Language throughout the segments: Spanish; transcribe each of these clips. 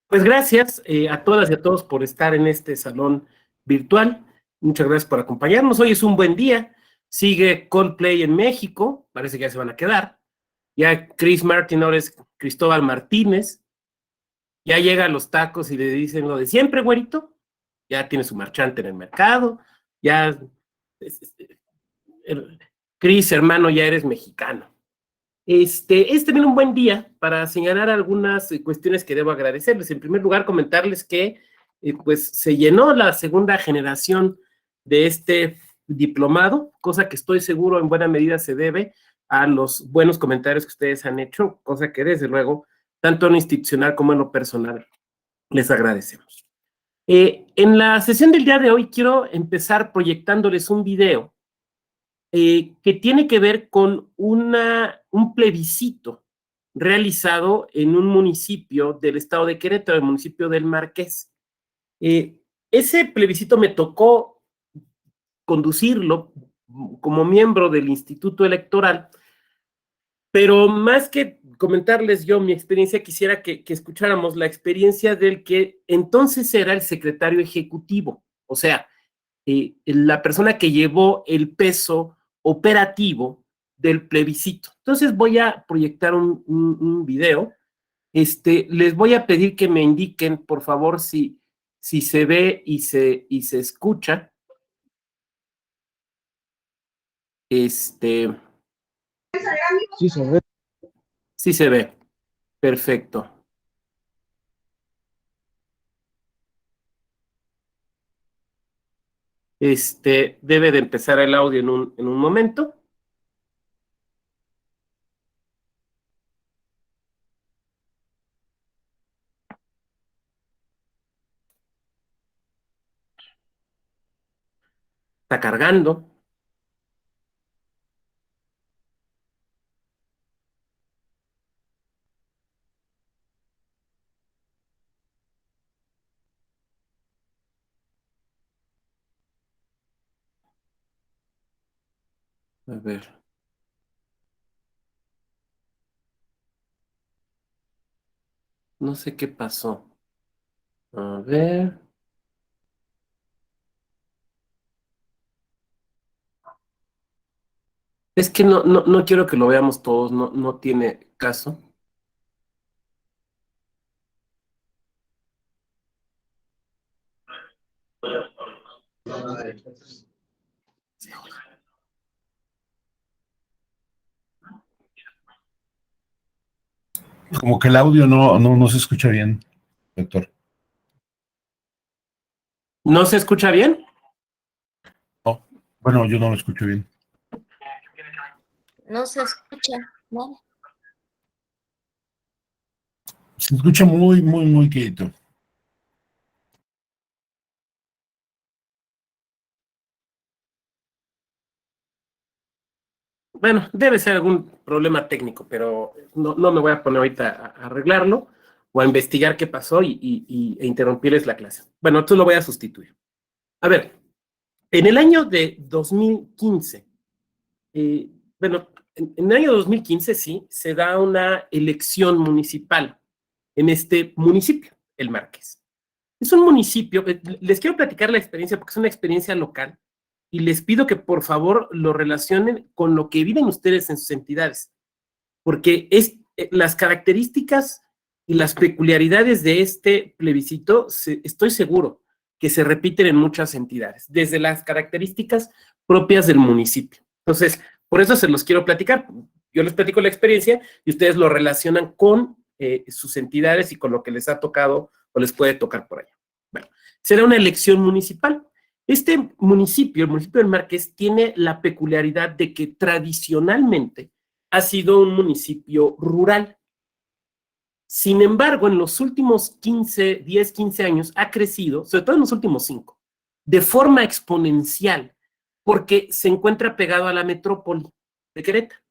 Pues gracias a todas y a todos por estar en este salón virtual. Muchas gracias por acompañarnos. Hoy es un buen día. Sigue Coldplay en México. Parece que ya se van a quedar. Ya Chris Martin ahora es Cristóbal Martínez. Ya llega a los tacos y le dicen lo de siempre, güerito. Ya tiene su marchante en el mercado. Ya, Chris, hermano, ya eres mexicano. Es también un buen día para señalar algunas cuestiones que debo agradecerles. En primer lugar, comentarles que pues se llenó la segunda generación de este diplomado, cosa que estoy seguro en buena medida se debe a los buenos comentarios que ustedes han hecho, cosa que desde luego, tanto en lo institucional como en lo personal, les agradecemos. En la sesión del día de hoy quiero empezar proyectándoles un video que tiene que ver con un plebiscito realizado en un municipio del estado de Querétaro, el municipio del Marqués. Ese plebiscito me tocó conducirlo como miembro del Instituto Electoral, pero más que comentarles yo mi experiencia, quisiera que escucháramos la experiencia del que entonces era el secretario ejecutivo, o sea, la persona que llevó el peso operativo del plebiscito. Entonces voy a proyectar un video. Les voy a pedir que me indiquen, por favor, si se ve y se escucha. Sí, se ve. Sí se ve. Perfecto. Debe de empezar el audio en un momento. Está cargando. A ver. No sé qué pasó. A ver. Es que no quiero que lo veamos todos, no tiene caso. Como que el audio no se escucha bien, doctor. ¿No se escucha bien? No, bueno, yo no lo escucho bien. No se escucha nada. Se escucha muy quieto. Bueno, debe ser algún problema técnico, pero no me voy a poner ahorita a arreglarlo o a investigar qué pasó e interrumpirles la clase. Bueno, entonces lo voy a sustituir. A ver, en el año de 2015, bueno, en el año 2015 sí, se da una elección municipal en este municipio, el Marqués. Es un municipio, les quiero platicar la experiencia porque es una experiencia local y les pido que por favor lo relacionen con lo que viven ustedes en sus entidades, porque las características y las peculiaridades de este plebiscito, estoy seguro que se repiten en muchas entidades, desde las características propias del municipio. Entonces, por eso se los quiero platicar. Yo les platico la experiencia y ustedes lo relacionan con sus entidades y con lo que les ha tocado o les puede tocar por allá. Bueno, será una elección municipal. Este municipio, el municipio del Marqués, tiene la peculiaridad de que tradicionalmente ha sido un municipio rural. Sin embargo, en los últimos 10, 15 años ha crecido, sobre todo en los últimos 5, de forma exponencial, porque se encuentra pegado a la metrópoli de Querétaro.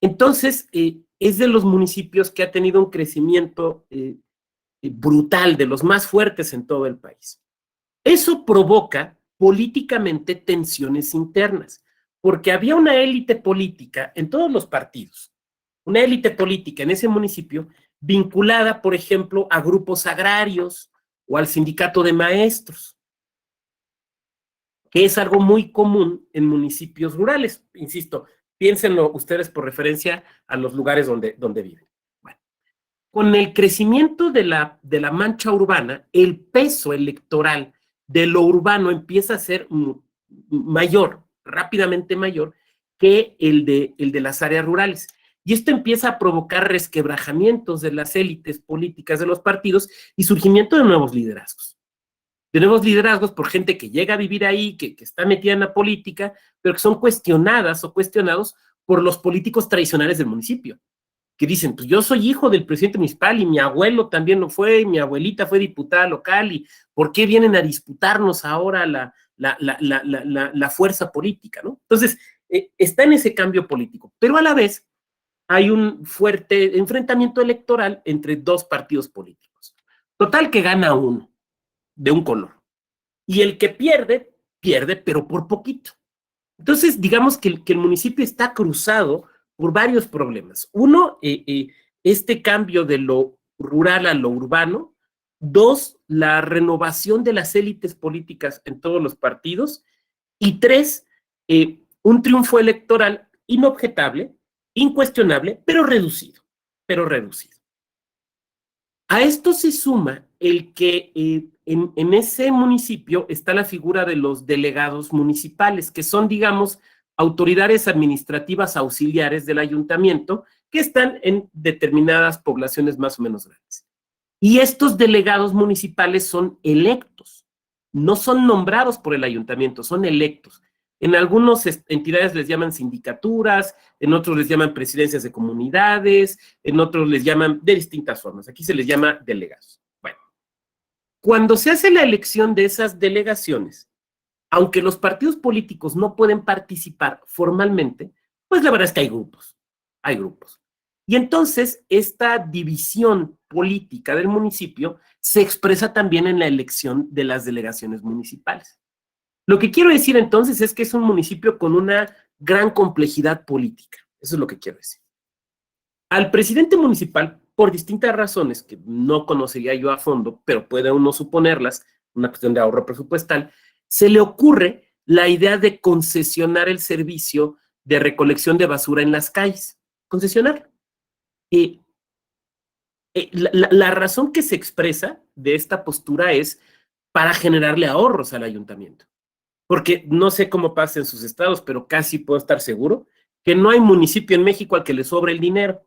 Entonces, es de los municipios que ha tenido un crecimiento brutal, de los más fuertes en todo el país. Eso provoca políticamente tensiones internas, porque había una élite política en todos los partidos, una élite política en ese municipio vinculada, por ejemplo, a grupos agrarios o al sindicato de maestros, que es algo muy común en municipios rurales. Insisto, piénsenlo ustedes por referencia a los lugares donde viven. Bueno, con el crecimiento de la mancha urbana, el peso electoral de lo urbano empieza a ser mayor, rápidamente mayor, que el de las áreas rurales. Y esto empieza a provocar resquebrajamientos de las élites políticas de los partidos y surgimiento de nuevos liderazgos. De nuevos liderazgos por gente que llega a vivir ahí, que está metida en la política, pero que son cuestionadas o cuestionados por los políticos tradicionales del municipio, que dicen, pues yo soy hijo del presidente municipal y mi abuelo también lo fue, y mi abuelita fue diputada local, y ¿por qué vienen a disputarnos ahora la fuerza política, ¿no? Entonces, está en ese cambio político, pero a la vez hay un fuerte enfrentamiento electoral entre dos partidos políticos. Total que gana uno, de un color. Y el que pierde, pierde, pero por poquito. Entonces, digamos que el municipio está cruzado por varios problemas. Uno, este cambio de lo rural a lo urbano. Dos, la renovación de las élites políticas en todos los partidos. Y tres, un triunfo electoral inobjetable, incuestionable, pero reducido, pero reducido. A esto se suma el que en ese municipio está la figura de los delegados municipales, que son, digamos, autoridades administrativas auxiliares del ayuntamiento que están en determinadas poblaciones más o menos grandes. Y estos delegados municipales son electos, no son nombrados por el ayuntamiento, son electos. En algunas entidades les llaman sindicaturas, en otros les llaman presidencias de comunidades, en otros les llaman de distintas formas. Aquí se les llama delegados. Bueno, cuando se hace la elección de esas delegaciones, aunque los partidos políticos no pueden participar formalmente, pues la verdad es que hay grupos, hay grupos. Y entonces esta división política del municipio se expresa también en la elección de las delegaciones municipales. Lo que quiero decir entonces es que es un municipio con una gran complejidad política. Eso es lo que quiero decir. Al presidente municipal, por distintas razones que no conocería yo a fondo, pero puede uno suponerlas, una cuestión de ahorro presupuestal, se le ocurre la idea de concesionar el servicio de recolección de basura en las calles. Concesionar. La razón que se expresa de esta postura es para generarle ahorros al ayuntamiento. Porque no sé cómo pasa en sus estados, pero casi puedo estar seguro que no hay municipio en México al que le sobre el dinero.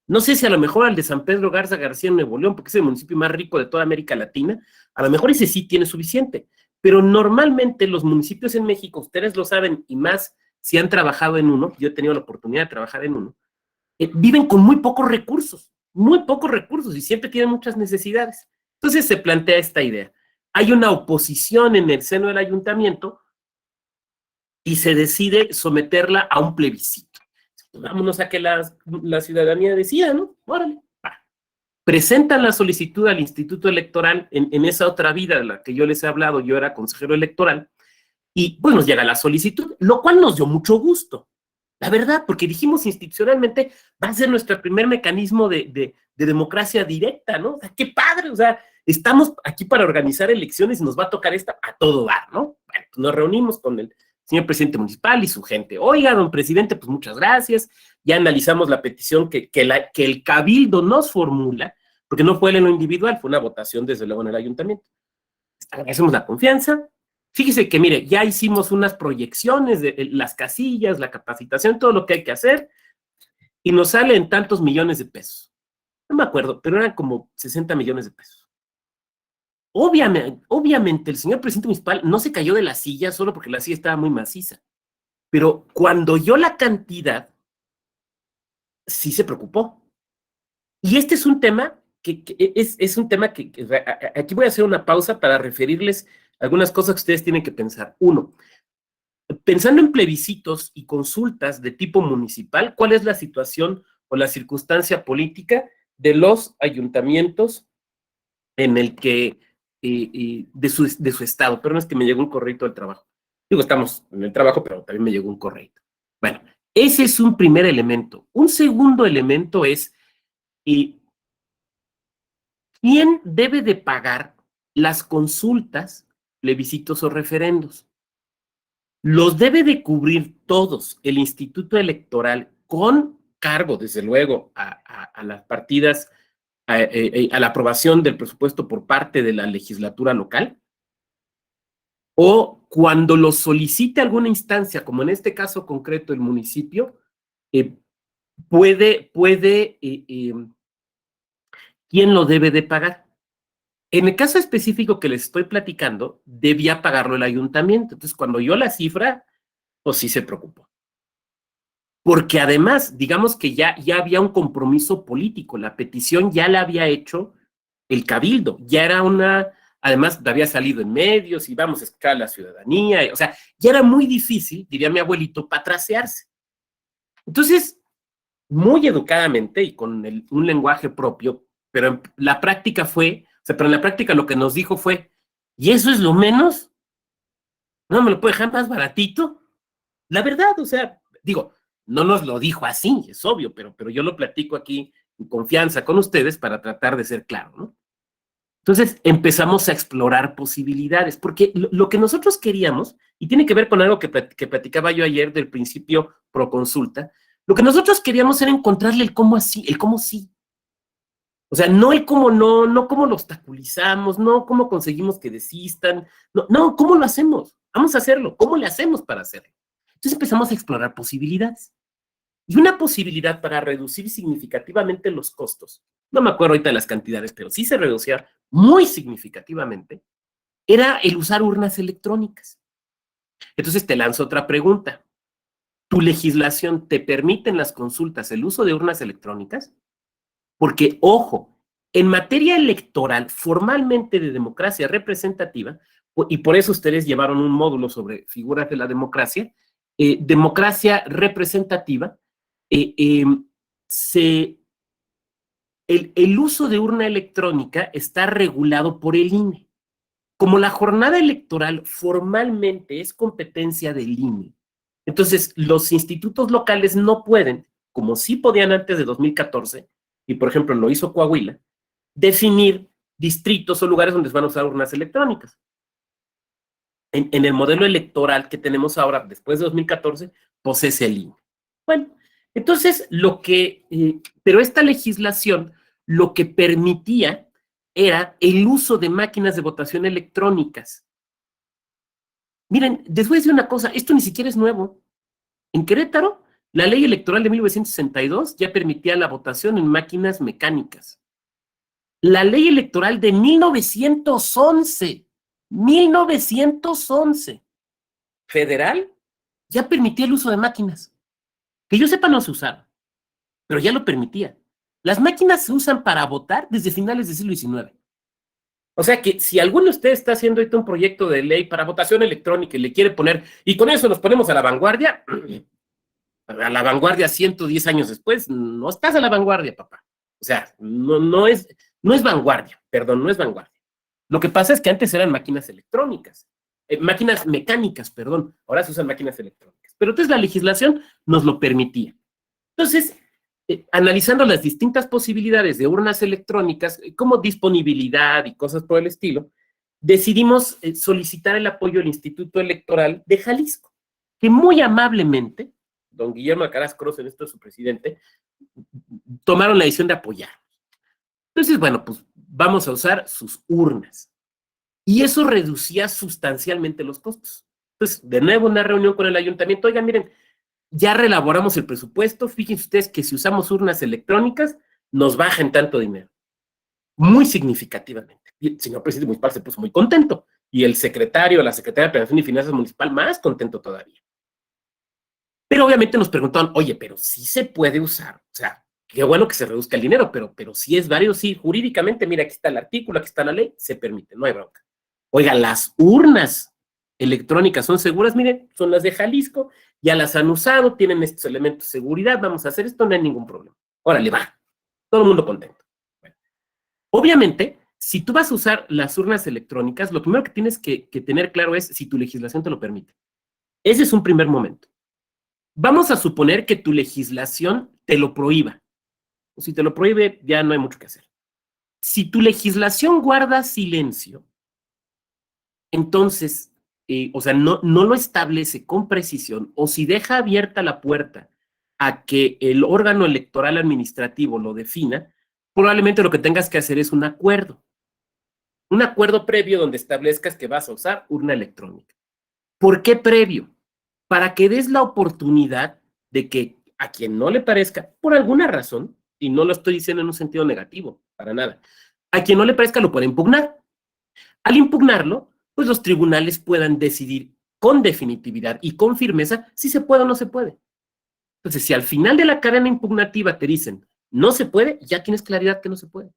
No sé si a lo mejor al de San Pedro Garza García en Nuevo León, porque es el municipio más rico de toda América Latina, a lo mejor ese sí tiene suficiente. Pero normalmente los municipios en México, ustedes lo saben, y más si han trabajado en uno, yo he tenido la oportunidad de trabajar en uno, viven con muy pocos recursos, y siempre tienen muchas necesidades. Entonces se plantea esta idea. Hay una oposición en el seno del ayuntamiento y se decide someterla a un plebiscito. Vámonos a que la ciudadanía decida, ¿no? Órale. Presentan la solicitud al Instituto Electoral en esa otra vida de la que yo les he hablado, yo era consejero electoral, y pues nos llega la solicitud, lo cual nos dio mucho gusto. La verdad, porque dijimos institucionalmente, va a ser nuestro primer mecanismo de democracia directa, ¿no? O sea, qué padre, o sea, estamos aquí para organizar elecciones y nos va a tocar esta a todo dar, ¿no? Bueno, pues nos reunimos con el señor presidente municipal y su gente. Oiga, don presidente, pues muchas gracias. Ya analizamos la petición que el cabildo nos formula, porque no fue en lo individual, fue una votación desde luego en el ayuntamiento. Agradecemos la confianza. Fíjese que, mire, ya hicimos unas proyecciones de las casillas, la capacitación, todo lo que hay que hacer, y nos sale en tantos millones de pesos. No me acuerdo, pero eran como 60 millones de pesos. Obviamente, el señor presidente municipal no se cayó de la silla solo porque la silla estaba muy maciza, pero cuando oyó la cantidad, sí se preocupó. Y este es un tema es un tema que aquí voy a hacer una pausa para referirles algunas cosas que ustedes tienen que pensar. Uno, pensando en plebiscitos y consultas de tipo municipal, ¿cuál es la situación o la circunstancia política de los ayuntamientos en el que, de su estado? Pero no es que me llegó un correo del trabajo. Digo, estamos en el trabajo, pero también me llegó un correo. Bueno, ese es un primer elemento. Un segundo elemento es ¿Quién debe de pagar las consultas, plebiscitos o referendos? Los debe de cubrir todos el Instituto Electoral con cargo, desde luego, a las partidas, a la aprobación del presupuesto por parte de la legislatura local, o cuando lo solicite alguna instancia, como en este caso concreto el municipio, puede ¿quién lo debe de pagar? En el caso específico que les estoy platicando, debía pagarlo el ayuntamiento. Entonces, cuando oyó la cifra, pues sí se preocupó. Porque además, digamos que ya había un compromiso político, la petición ya la había hecho el cabildo, ya era además había salido en medios y vamos a escuchar a la ciudadanía, o sea, ya era muy difícil, diría mi abuelito, patraciarse. Entonces, muy educadamente y con un lenguaje propio, pero en la práctica pero en la práctica lo que nos dijo fue, ¿y eso es lo menos? ¿No me lo puede dejar más baratito? La verdad, o sea, digo, no nos lo dijo así, es obvio, pero yo lo platico aquí en confianza con ustedes para tratar de ser claro, ¿no? Entonces empezamos a explorar posibilidades, porque lo que nosotros queríamos, y tiene que ver con algo que platicaba yo ayer del principio pro consulta, lo que nosotros queríamos era encontrarle el cómo así, el cómo sí. O sea, no el cómo no, no cómo lo obstaculizamos, no cómo conseguimos que desistan, no, ¿cómo lo hacemos? Vamos a hacerlo, ¿cómo le hacemos para hacerlo? Entonces empezamos a explorar posibilidades. Y una posibilidad para reducir significativamente los costos, no me acuerdo ahorita de las cantidades, pero sí se reducía muy significativamente, era el usar urnas electrónicas. Entonces te lanzo otra pregunta. ¿Tu legislación te permite en las consultas el uso de urnas electrónicas? Porque, ojo, en materia electoral, formalmente de democracia representativa, y por eso ustedes llevaron un módulo sobre figuras de la democracia representativa, el uso de urna electrónica está regulado por el INE. Como la jornada electoral formalmente es competencia del INE, entonces los institutos locales no pueden, como sí podían antes de 2014, y por ejemplo lo hizo Coahuila, definir distritos o lugares donde se van a usar urnas electrónicas. En el modelo electoral que tenemos ahora, después de 2014, pues es el INE. Bueno, entonces pero esta legislación lo que permitía era el uso de máquinas de votación electrónicas. Miren, les voy a decir una cosa, esto ni siquiera es nuevo. En Querétaro, la ley electoral de 1962 ya permitía la votación en máquinas mecánicas. La ley electoral de 1911, federal, ya permitía el uso de máquinas. Que yo sepa no se usaron, pero ya lo permitía. Las máquinas se usan para votar desde finales del siglo XIX. O sea que si alguno de ustedes está haciendo ahorita un proyecto de ley para votación electrónica y le quiere poner, y con eso nos ponemos a la vanguardia 110 años después, no estás a la vanguardia, papá. O sea, no es vanguardia, perdón, no es vanguardia. Lo que pasa es que antes eran máquinas electrónicas, máquinas mecánicas, perdón, ahora se usan máquinas electrónicas. Pero entonces la legislación nos lo permitía. Entonces, analizando las distintas posibilidades de urnas electrónicas, como disponibilidad y cosas por el estilo, decidimos solicitar el apoyo del Instituto Electoral de Jalisco, que muy amablemente, don Guillermo Alcaraz Cross, en esto es su presidente, tomaron la decisión de apoyar. Entonces, bueno, pues vamos a usar sus urnas. Y eso reducía sustancialmente los costos. Entonces, de nuevo, una reunión con el ayuntamiento. Oigan, miren, ya reelaboramos el presupuesto. Fíjense ustedes que si usamos urnas electrónicas, nos bajan tanto dinero. Muy significativamente. Y el señor presidente municipal se puso muy contento. Y el secretario, la secretaria de Planeación y Finanzas Municipal, más contento todavía. Pero obviamente nos preguntaban, oye, pero sí se puede usar. O sea, qué bueno que se reduzca el dinero, pero sí es válido, sí, jurídicamente, mira, aquí está el artículo, aquí está la ley, se permite, no hay bronca. Oiga, las urnas electrónicas son seguras, miren, son las de Jalisco, ya las han usado, tienen estos elementos de seguridad, vamos a hacer esto, no hay ningún problema. Órale, va, todo el mundo contento. Bueno, obviamente, si tú vas a usar las urnas electrónicas, lo primero que tienes que tener claro es si tu legislación te lo permite. Ese es un primer momento. Vamos a suponer que tu legislación te lo prohíba. O si te lo prohíbe, ya no hay mucho que hacer. Si tu legislación guarda silencio, entonces, o sea, no lo establece con precisión, o si deja abierta la puerta a que el órgano electoral administrativo lo defina, probablemente lo que tengas que hacer es un acuerdo previo donde establezcas que vas a usar urna electrónica. ¿Por qué previo? Para que des la oportunidad de que a quien no le parezca, por alguna razón, y no lo estoy diciendo en un sentido negativo, para nada, a quien no le parezca lo puede impugnar. Al impugnarlo, pues los tribunales puedan decidir con definitividad y con firmeza si se puede o no se puede. Entonces, si al final de la cadena impugnativa te dicen no se puede, ya tienes claridad que no se puede.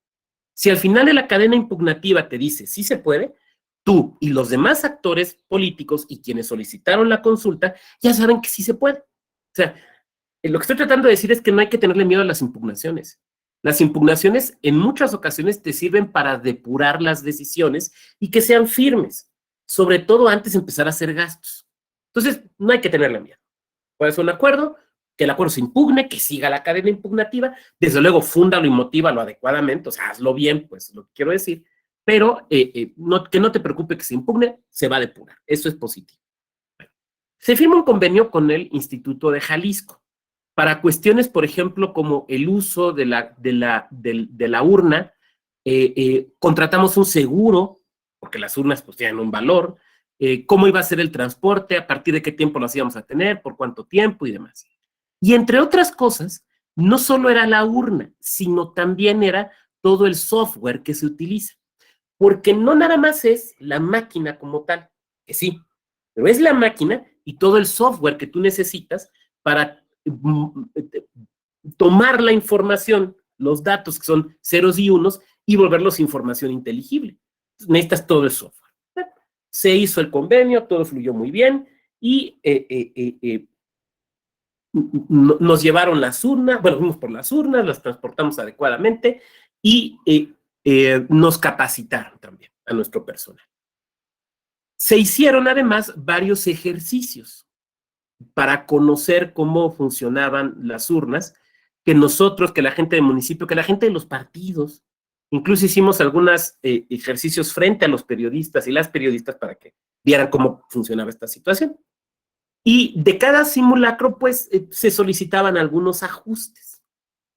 Si al final de la cadena impugnativa te dice sí se puede, tú y los demás actores políticos y quienes solicitaron la consulta ya saben que sí se puede. O sea, lo que estoy tratando de decir es que no hay que tenerle miedo a las impugnaciones. Las impugnaciones en muchas ocasiones te sirven para depurar las decisiones y que sean firmes, sobre todo antes de empezar a hacer gastos. Entonces, no hay que tenerle miedo. Puede ser un acuerdo, que el acuerdo se impugne, que siga la cadena impugnativa, desde luego fúndalo y motívalo adecuadamente, o sea, hazlo bien, pues lo que quiero decir, pero que no te preocupe que se impugne, se va a depurar, eso es positivo. Se firma un convenio con el Instituto de Jalisco para cuestiones, por ejemplo, como el uso de la urna, contratamos un seguro, porque las urnas pues tienen un valor, cómo iba a ser el transporte, a partir de qué tiempo las íbamos a tener, por cuánto tiempo y demás. Y entre otras cosas, no solo era la urna, sino también era todo el software que se utiliza. Porque no nada más es la máquina como tal, que sí, pero es la máquina y todo el software que tú necesitas para tomar la información, los datos que son ceros y unos, y volverlos información inteligible. Necesitas todo el software. Se hizo el convenio, todo fluyó muy bien, y nos llevaron las urnas, bueno, fuimos por las urnas, las transportamos adecuadamente, y nos capacitaron también a nuestro personal. Se hicieron además varios ejercicios para conocer cómo funcionaban las urnas, que nosotros, que la gente del municipio, que la gente de los partidos, incluso hicimos algunos ejercicios frente a los periodistas y las periodistas para que vieran cómo funcionaba esta situación. Y de cada simulacro, pues, se solicitaban algunos ajustes.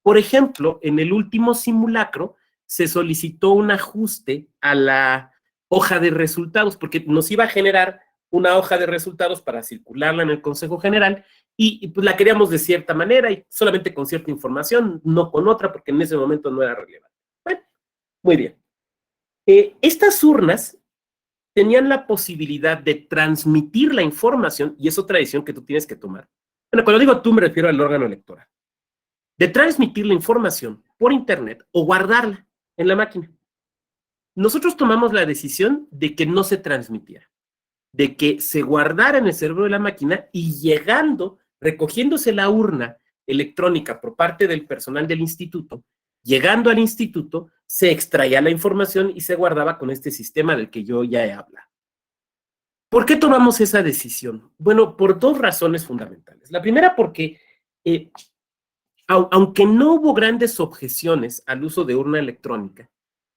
Por ejemplo, en el último simulacro se solicitó un ajuste a la hoja de resultados, porque nos iba a generar una hoja de resultados para circularla en el Consejo General y pues la queríamos de cierta manera y solamente con cierta información, no con otra, porque en ese momento no era relevante. Bueno, muy bien. Estas urnas tenían la posibilidad de transmitir la información, y es otra decisión que tú tienes que tomar. Bueno, cuando digo tú me refiero al órgano electoral. De transmitir la información por internet o guardarla en la máquina. Nosotros tomamos la decisión de que no se transmitiera, de que se guardara en el cerebro de la máquina y llegando, recogiéndose la urna electrónica por parte del personal del instituto, llegando al instituto, se extraía la información y se guardaba con este sistema del que yo ya he hablado. ¿Por qué tomamos esa decisión? Bueno, por dos razones fundamentales. La primera porque aunque no hubo grandes objeciones al uso de urna electrónica,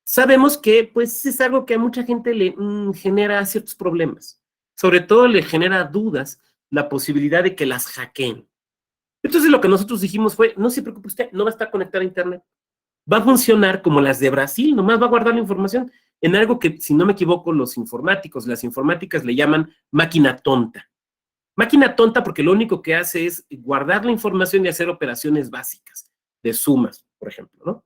sabemos que pues es algo que a mucha gente le genera ciertos problemas. Sobre todo le genera dudas la posibilidad de que las hackeen. Entonces lo que nosotros dijimos fue, no se preocupe usted, no va a estar conectada a internet. Va a funcionar como las de Brasil, nomás va a guardar la información en algo que, si no me equivoco, los informáticos, las informáticas le llaman máquina tonta. Máquina tonta porque lo único que hace es guardar la información y hacer operaciones básicas, de sumas, por ejemplo, ¿no?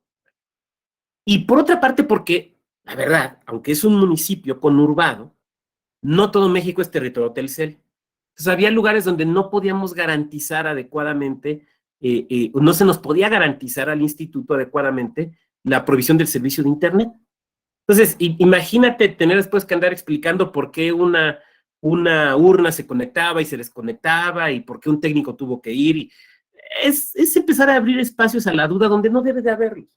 Y por otra parte porque, la verdad, aunque es un municipio conurbado, no todo México es territorio Telcel. Entonces había lugares donde no podíamos garantizar adecuadamente, no se nos podía garantizar al instituto adecuadamente la provisión del servicio de internet. Entonces, imagínate tener después que andar explicando por qué una urna se conectaba y se desconectaba y por qué un técnico tuvo que ir. Y es empezar a abrir espacios a la duda donde no debe de haberlos.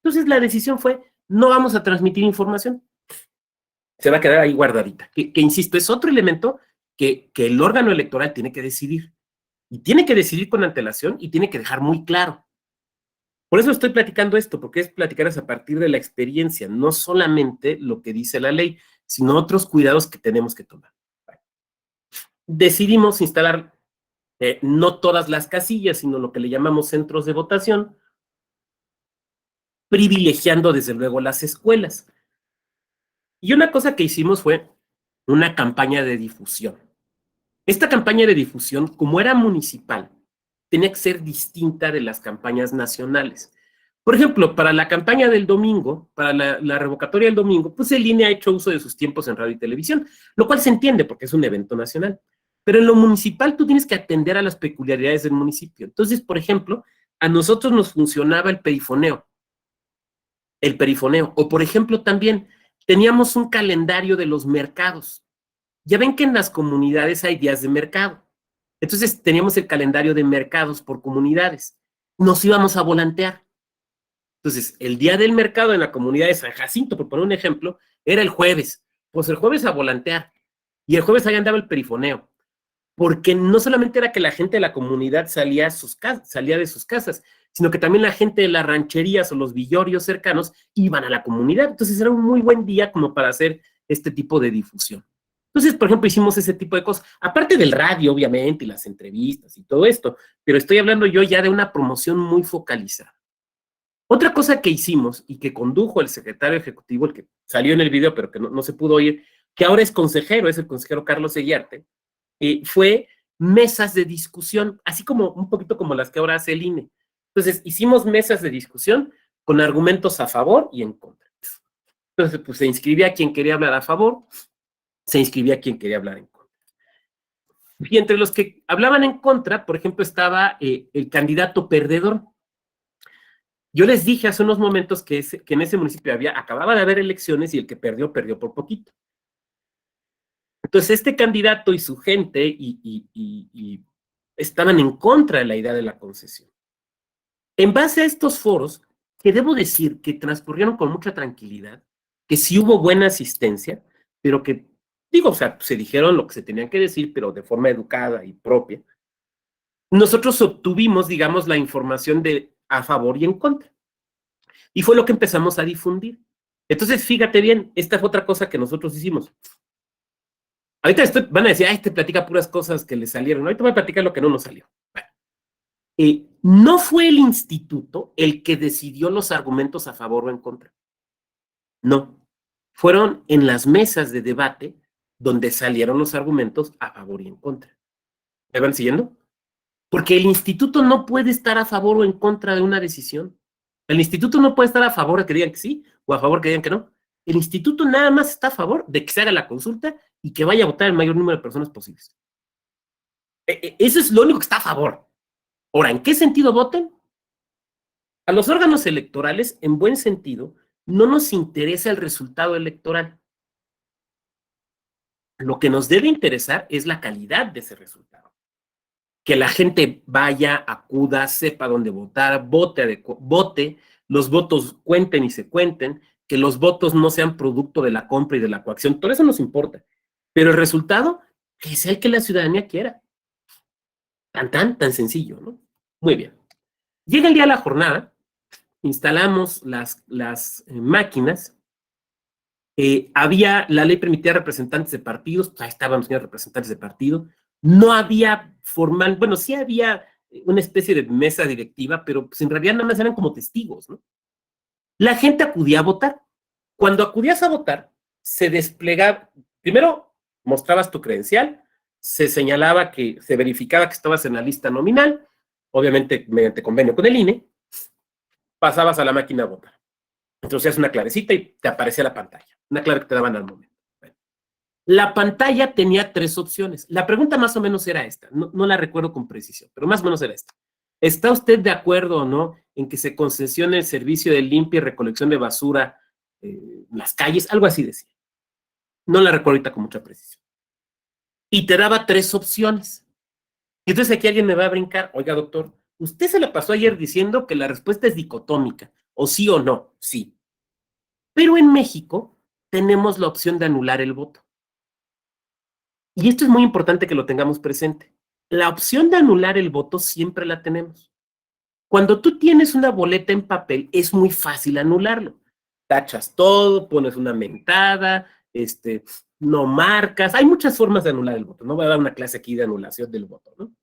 Entonces la decisión fue, no vamos a transmitir información. Se va a quedar ahí guardadita. Que insisto, es otro elemento que el órgano electoral tiene que decidir. Y tiene que decidir con antelación y tiene que dejar muy claro. Por eso estoy platicando esto, porque es platicar a partir de la experiencia, no solamente lo que dice la ley, sino otros cuidados que tenemos que tomar. Decidimos instalar no todas las casillas, sino lo que le llamamos centros de votación, privilegiando desde luego las escuelas. Y una cosa que hicimos fue una campaña de difusión. Esta campaña de difusión, como era municipal, tenía que ser distinta de las campañas nacionales. Por ejemplo, para la campaña del domingo, para la revocatoria del domingo, pues el INE ha hecho uso de sus tiempos en radio y televisión, lo cual se entiende porque es un evento nacional. Pero en lo municipal tú tienes que atender a las peculiaridades del municipio. Entonces, por ejemplo, a nosotros nos funcionaba el perifoneo. O por ejemplo, también teníamos un calendario de los mercados. Ya ven que en las comunidades hay días de mercado. Entonces teníamos el calendario de mercados por comunidades. Nos íbamos a volantear. Entonces, el día del mercado en la comunidad de San Jacinto, por poner un ejemplo, era el jueves. Pues el jueves a volantear. Y el jueves ahí andaba el perifoneo. Porque no solamente era que la gente de la comunidad salía de sus casas, sino que también la gente de las rancherías o los villorios cercanos iban a la comunidad. Entonces era un muy buen día como para hacer este tipo de difusión. Entonces, por ejemplo, hicimos ese tipo de cosas, aparte del radio, obviamente, y las entrevistas y todo esto, pero estoy hablando yo ya de una promoción muy focalizada. Otra cosa que hicimos y que condujo el secretario ejecutivo, el que salió en el video, pero que no se pudo oír, que ahora es el consejero Carlos Seguiarte, fue mesas de discusión, así como un poquito como las que ahora hace el INE. Entonces, hicimos mesas de discusión con argumentos a favor y en contra. Entonces, pues se inscribía quien quería hablar a favor, se inscribía quien quería hablar en contra. Y entre los que hablaban en contra, por ejemplo, estaba el candidato perdedor. Yo les dije hace unos momentos que en ese municipio acababa de haber elecciones y el que perdió por poquito. Entonces, este candidato y su gente estaban en contra de la idea de la concesión. En base a estos foros, que debo decir que transcurrieron con mucha tranquilidad, que sí hubo buena asistencia, pero que, digo, o sea, se dijeron lo que se tenían que decir, pero de forma educada y propia, nosotros obtuvimos, digamos, la información de a favor y en contra. Y fue lo que empezamos a difundir. Entonces, fíjate bien, esta fue otra cosa que nosotros hicimos. Ahorita van a decir, ay, te platica puras cosas que le salieron. Ahorita voy a platicar lo que no nos salió. Bueno, no fue el instituto el que decidió los argumentos a favor o en contra. No. Fueron en las mesas de debate donde salieron los argumentos a favor y en contra. ¿Me van siguiendo? Porque el instituto no puede estar a favor o en contra de una decisión. El instituto no puede estar a favor de que digan que sí o a favor de que digan que no. El instituto nada más está a favor de que se haga la consulta y que vaya a votar el mayor número de personas posibles. Eso es lo único que está a favor. Ahora, ¿en qué sentido voten? A los órganos electorales, en buen sentido, no nos interesa el resultado electoral. Lo que nos debe interesar es la calidad de ese resultado. Que la gente vaya, acuda, sepa dónde votar, vote, los votos cuenten y se cuenten, que los votos no sean producto de la compra y de la coacción, todo eso nos importa. Pero el resultado, que sea el que la ciudadanía quiera. Tan sencillo, ¿no? Muy bien. Llega el día de la jornada, instalamos las máquinas, la ley permitía representantes de partidos, ahí estaban los señores representantes de partido, no había formal, bueno, sí había una especie de mesa directiva, pero pues en realidad nada más eran como testigos, ¿no? La gente acudía a votar. Cuando acudías a votar, se desplegaba, primero mostrabas tu credencial, se señalaba se verificaba que estabas en la lista nominal, obviamente mediante convenio con el INE, pasabas a la máquina a votar. Entonces hacías una clavecita y te aparecía la pantalla, una clave que te daban al momento. Bueno, la pantalla tenía 3 opciones. La pregunta más o menos era esta, no la recuerdo con precisión, pero más o menos era esta. ¿Está usted de acuerdo o no en que se concesione el servicio de limpia y recolección de basura en las calles? Algo así decía. No la recuerdo ahorita con mucha precisión. Y te daba 3 opciones. Y entonces aquí alguien me va a brincar, oiga, doctor, usted se la pasó ayer diciendo que la respuesta es dicotómica, o sí o no, sí. Pero en México tenemos la opción de anular el voto. Y esto es muy importante que lo tengamos presente. La opción de anular el voto siempre la tenemos. Cuando tú tienes una boleta en papel, es muy fácil anularlo. Tachas todo, pones una mentada, no marcas. Hay muchas formas de anular el voto. No voy a dar una clase aquí de anulación del voto, ¿no?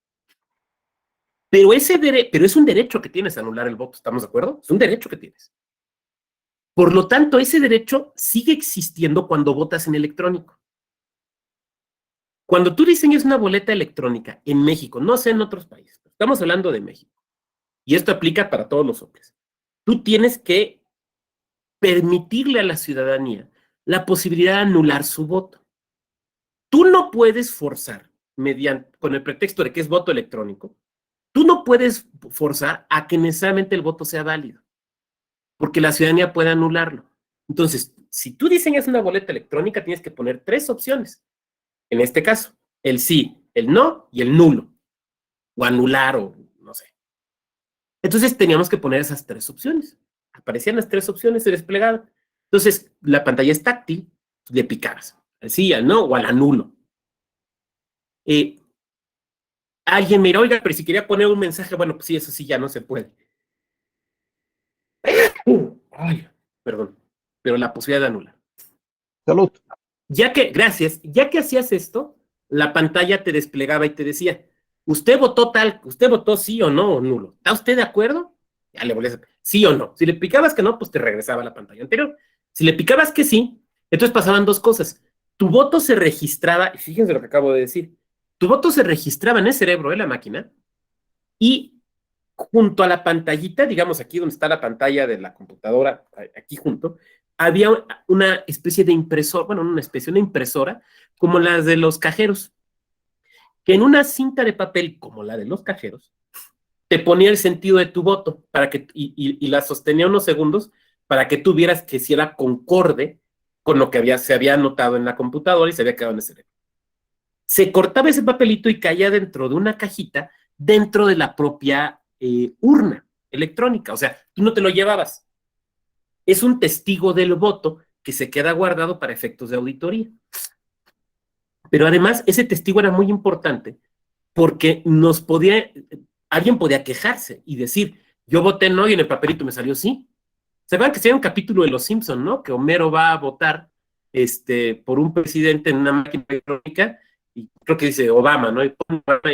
Pero es un derecho que tienes anular el voto, ¿estamos de acuerdo? Es un derecho que tienes. Por lo tanto, ese derecho sigue existiendo cuando votas en electrónico. Cuando tú diseñas una boleta electrónica en México, no sé en otros países, estamos hablando de México, y esto aplica para todos los hombres, tú tienes que permitirle a la ciudadanía la posibilidad de anular su voto. Tú no puedes forzar, con el pretexto de que es voto electrónico, tú no puedes forzar a que necesariamente el voto sea válido, porque la ciudadanía puede anularlo. Entonces, si tú diseñas una boleta electrónica, tienes que poner 3 opciones. En este caso, el sí, el no y el nulo, o anular, o no sé. Entonces teníamos que poner esas 3 opciones. Aparecían las 3 opciones, se desplegaban. Entonces, la pantalla es táctil, le picabas al sí, al no o al anulo. Alguien me dirá, oiga, pero si quería poner un mensaje, bueno, pues sí, eso sí ya no se puede. Ay, perdón, pero la posibilidad de anular. Salud. Gracias, ya que hacías esto, la pantalla te desplegaba y te decía, usted votó sí o no o nulo. ¿Está usted de acuerdo? Ya le volvías a sí o no. Si le picabas que no, pues te regresaba a la pantalla anterior. Si le picabas que sí, entonces pasaban 2 cosas. Tu voto se registraba, y fíjense lo que acabo de decir, tu voto se registraba en el cerebro de la máquina y junto a la pantallita, digamos aquí donde está la pantalla de la computadora, aquí junto, había una especie de impresora, bueno, una impresora, como las de los cajeros, que en una cinta de papel, como la de los cajeros, te ponía el sentido de tu voto y la sostenía unos segundos para que tú vieras que si era concorde con lo que se había anotado en la computadora y se había quedado en el cerebro. Se cortaba ese papelito y caía dentro de una cajita dentro de la propia urna electrónica. O sea, tú no te lo llevabas. Es un testigo del voto que se queda guardado para efectos de auditoría. Pero además, ese testigo era muy importante porque alguien podía quejarse y decir, yo voté no y en el papelito me salió sí. ¿Se van que sea un capítulo de Los Simpson, ¿no? Que Homero va a votar por un presidente en una máquina electrónica y creo que dice Obama, ¿no? Y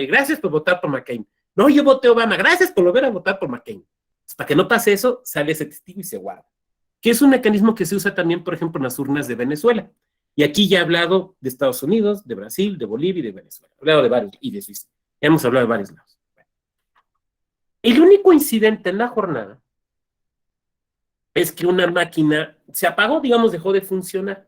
gracias por votar por McCain. No, yo voté Obama, gracias por volver a votar por McCain. Para que no pase eso, sale ese testigo y se guarda. Que es un mecanismo que se usa también, por ejemplo, en las urnas de Venezuela. Y aquí ya he hablado de Estados Unidos, de Brasil, de Bolivia y de Venezuela. He hablado de varios, y de Suiza. Ya hemos hablado de varios lados. El único incidente en la jornada es que una máquina se apagó, digamos, dejó de funcionar.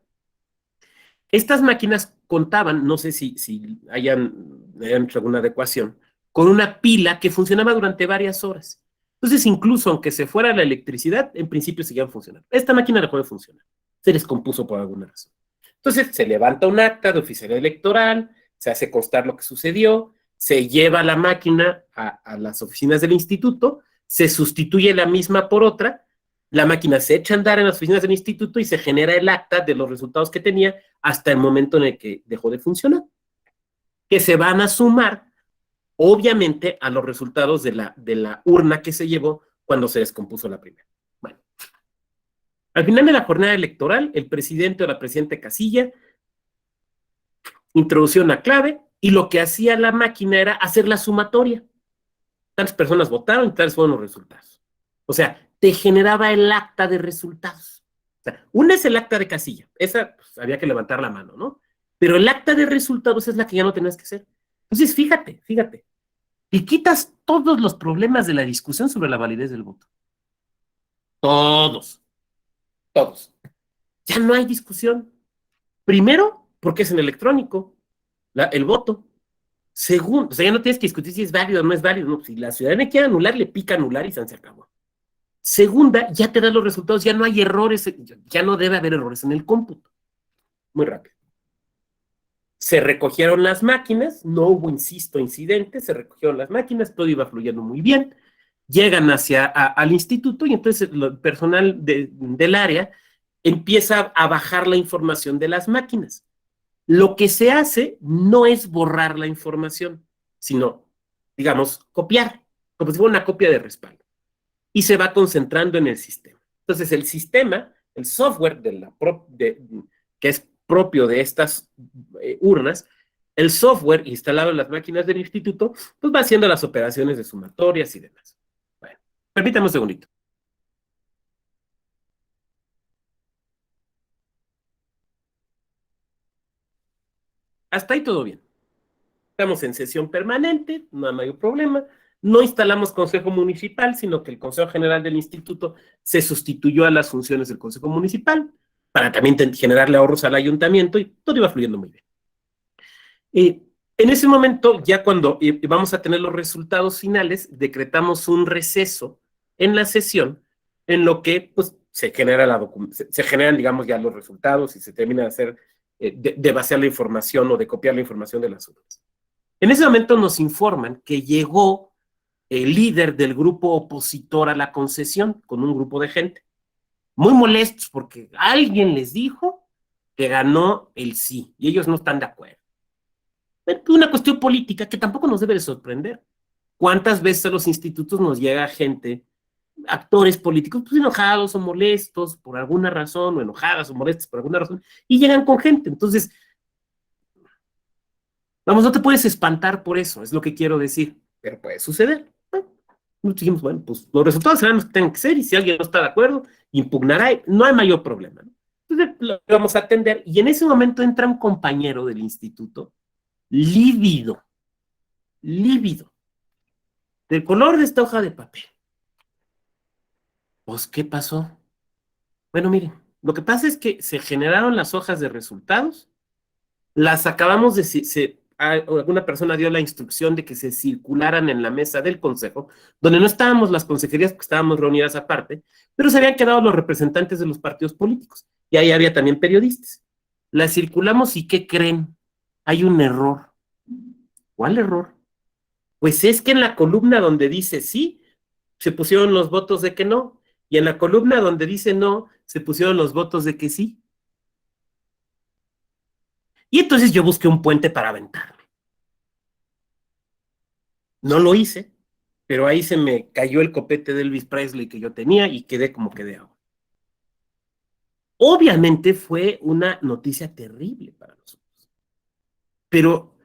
Estas máquinas contaban, no sé si hayan hecho alguna adecuación, con una pila que funcionaba durante varias horas. Entonces, incluso aunque se fuera la electricidad, en principio seguían funcionando. Esta máquina dejó de funcionar. Se descompuso por alguna razón. Entonces, se levanta un acta de oficialía electoral, se hace constar lo que sucedió, se lleva la máquina a las oficinas del instituto, se sustituye la misma por otra, la máquina se echa a andar en las oficinas del instituto y se genera el acta de los resultados que tenía hasta el momento en el que dejó de funcionar, que se van a sumar, obviamente, a los resultados de la urna que se llevó cuando se descompuso la primera. Bueno, al final de la jornada electoral, el presidente o la presidenta Casilla introducía una clave y lo que hacía la máquina era hacer la sumatoria. Tantas personas votaron y tales fueron los resultados. O sea, te generaba el acta de resultados. O sea, una es el acta de casilla. Esa pues, había que levantar la mano, ¿no? Pero el acta de resultados es la que ya no tenías que hacer. Entonces, fíjate, y quitas todos los problemas de la discusión sobre la validez del voto. Todos. Ya no hay discusión. Primero, porque es en electrónico, el voto. Segundo, o sea, ya no tienes que discutir si es válido o no es válido. No, si la ciudadanía quiere anular, le pica anular y se acabó. Segunda, ya te da los resultados, ya no hay errores, ya no debe haber errores en el cómputo. Muy rápido. Se recogieron las máquinas, no hubo, insisto, incidentes, se recogieron las máquinas, todo iba fluyendo muy bien. Llegan al instituto y entonces el personal del área empieza a bajar la información de las máquinas. Lo que se hace no es borrar la información, sino, digamos, copiar, como si fuera una copia de respaldo. y se va concentrando en el sistema. Entonces, el sistema, el software que es propio de estas urnas, el software instalado en las máquinas del instituto, pues va haciendo las operaciones de sumatorias y demás. Bueno, permítame un segundito. Hasta ahí todo bien. Estamos en sesión permanente, no hay mayor problema. No instalamos consejo municipal, sino que el consejo general del instituto se sustituyó a las funciones del consejo municipal para también generarle ahorros al ayuntamiento y todo iba fluyendo muy bien. En ese momento, ya cuando vamos a tener los resultados finales, decretamos un receso en la sesión en lo que pues, se generan, digamos, ya los resultados y se termina de hacer, de vaciar la información o de copiar la información de las urnas. En ese momento nos informan que llegó el líder del grupo opositor a la concesión con un grupo de gente, muy molestos porque alguien les dijo que ganó el sí y ellos no están de acuerdo. Una cuestión política que tampoco nos debe de sorprender. ¿Cuántas veces a los institutos nos llega gente, actores políticos, pues enojados o molestos por alguna razón, o enojadas o molestas por alguna razón, y llegan con gente? Entonces, vamos, no te puedes espantar por eso, es lo que quiero decir, pero puede suceder. Nos dijimos, bueno, pues los resultados serán los que tengan que ser, y si alguien no está de acuerdo, impugnará, no hay mayor problema, ¿no? Entonces, lo vamos a atender, y en ese momento entra un compañero del instituto, lívido, del color de esta hoja de papel. Pues, ¿qué pasó? Bueno, miren, lo que pasa es que se generaron las hojas de resultados, las acabamos de, alguna persona dio la instrucción de que se circularan en la mesa del consejo, donde no estábamos las consejerías porque estábamos reunidas aparte, pero se habían quedado los representantes de los partidos políticos, y ahí había también periodistas. Las circulamos y ¿qué creen? Hay un error. ¿Cuál error? Pues es que en la columna donde dice sí, se pusieron los votos de que no, y en la columna donde dice no, se pusieron los votos de que sí. Y entonces yo busqué un puente para aventarme. No lo hice, pero ahí se me cayó el copete de Elvis Presley que yo tenía y quedé como quedé ahora. Obviamente fue una noticia terrible para nosotros. Pero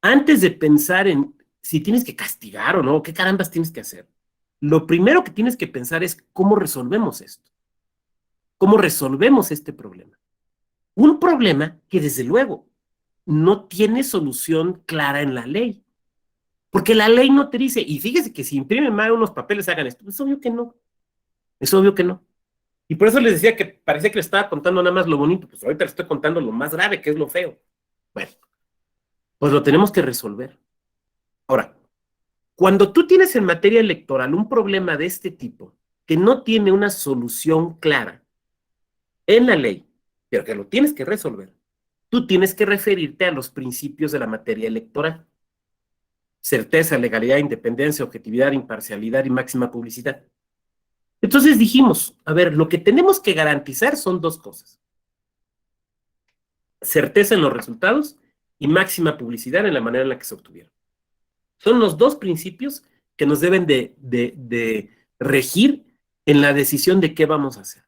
antes de pensar en si tienes que castigar o no, qué carambas tienes que hacer, lo primero que tienes que pensar es cómo resolvemos esto. ¿Cómo resolvemos este problema? Un problema que desde luego no tiene solución clara en la ley. Porque la ley no te dice, y fíjese que si imprimen mal unos papeles hagan esto. Es obvio que no. Es obvio que no. Y por eso les decía que parecía que les estaba contando nada más lo bonito. Pues ahorita les estoy contando lo más grave, que es lo feo. Bueno, pues lo tenemos que resolver. Ahora, cuando tú tienes en materia electoral un problema de este tipo, que no tiene una solución clara en la ley, pero que lo tienes que resolver, tú tienes que referirte a los principios de la materia electoral. Certeza, legalidad, independencia, objetividad, imparcialidad y máxima publicidad. Entonces dijimos, a ver, lo que tenemos que garantizar son dos cosas. Certeza en los resultados y máxima publicidad en la manera en la que se obtuvieron. Son los dos principios que nos deben de regir en la decisión de qué vamos a hacer.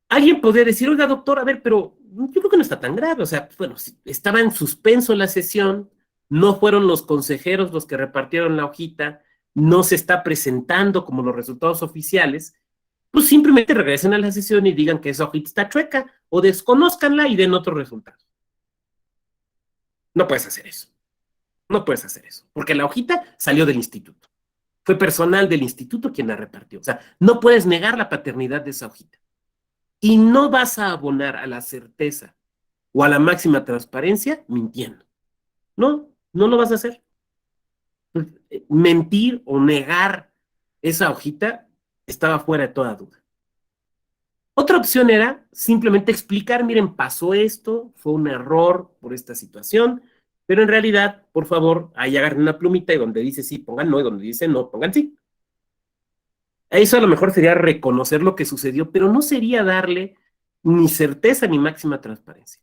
Alguien podría decir, oiga, doctor, a ver, pero yo creo que no está tan grave. O sea, bueno, estaba en suspenso la sesión, no fueron los consejeros los que repartieron la hojita, no se está presentando como los resultados oficiales, pues simplemente regresen a la sesión y digan que esa hojita está chueca, o desconózcanla y den otro resultado. No puedes hacer eso. No puedes hacer eso, porque la hojita salió del instituto. Fue personal del instituto quien la repartió. O sea, no puedes negar la paternidad de esa hojita. Y no vas a abonar a la certeza o a la máxima transparencia mintiendo. No, no lo vas a hacer. Mentir o negar esa hojita estaba fuera de toda duda. Otra opción era simplemente explicar, miren, pasó esto, fue un error por esta situación, pero en realidad, por favor, ahí agarren una plumita y donde dice sí, pongan no, y donde dice no, pongan sí. Eso a lo mejor sería reconocer lo que sucedió, pero no sería darle ni certeza ni máxima transparencia.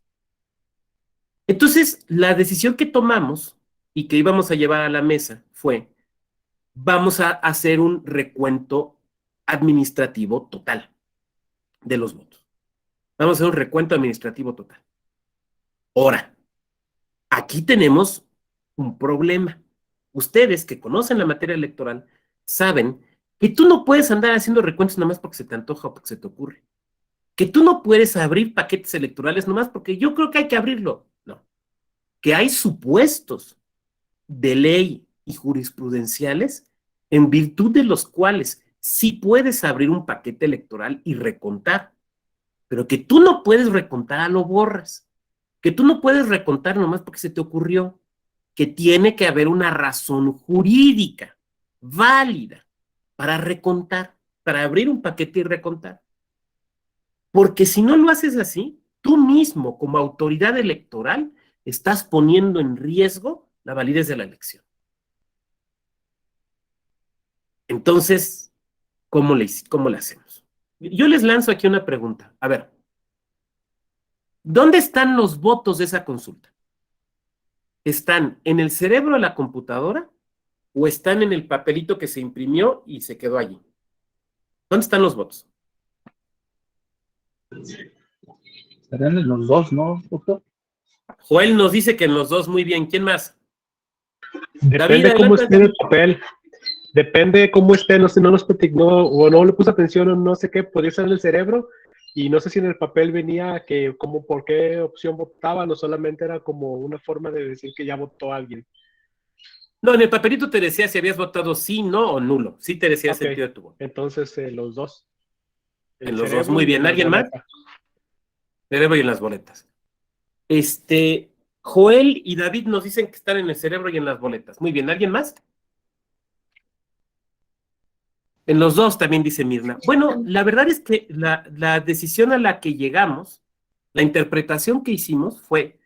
Entonces, la decisión que tomamos y que íbamos a llevar a la mesa fue, vamos a hacer un recuento administrativo total de los votos. Vamos a hacer un recuento administrativo total. Ahora, aquí tenemos un problema. Ustedes que conocen la materia electoral saben que tú no puedes andar haciendo recuentos nada más porque se te antoja o porque se te ocurre. Que tú no puedes abrir paquetes electorales nomás porque yo creo que hay que abrirlo. No. Que hay supuestos de ley y jurisprudenciales en virtud de los cuales sí puedes abrir un paquete electoral y recontar, pero que tú no puedes recontar a lo borras, que tú no puedes recontar nomás porque se te ocurrió, que tiene que haber una razón jurídica válida para recontar, para abrir un paquete y recontar. Porque si no lo haces así, tú mismo como autoridad electoral estás poniendo en riesgo la validez de la elección. Entonces, ¿cómo le hacemos? Yo les lanzo aquí una pregunta. A ver, ¿dónde están los votos de esa consulta? ¿Están en el cerebro de la computadora o están en el papelito que se imprimió y se quedó allí? ¿Dónde están los votos? Estarían en los dos, ¿no, doctor? Joel nos dice que en los dos, muy bien. ¿Quién más? Depende David, cómo adelante. esté en el papel. Depende cómo esté, no sé, no nos platicó, o no le puse atención o no sé qué, podría estar en el cerebro, y no sé si en el papel venía que como por qué opción votaban, o solamente era como una forma de decir que ya votó alguien. No, en el papelito te decía si habías votado sí, no o nulo. Sí te decía el Ok. sentido de tu voto. Entonces, los dos. El En los dos, cerebro muy y bien. la ¿Alguien más? boleta. Cerebro y en las boletas. Joel y David nos dicen que están en el cerebro y en las boletas. Muy bien. ¿Alguien más? En los dos también dice Mirna. Bueno, la verdad es que la decisión a la que llegamos, la interpretación que hicimos fue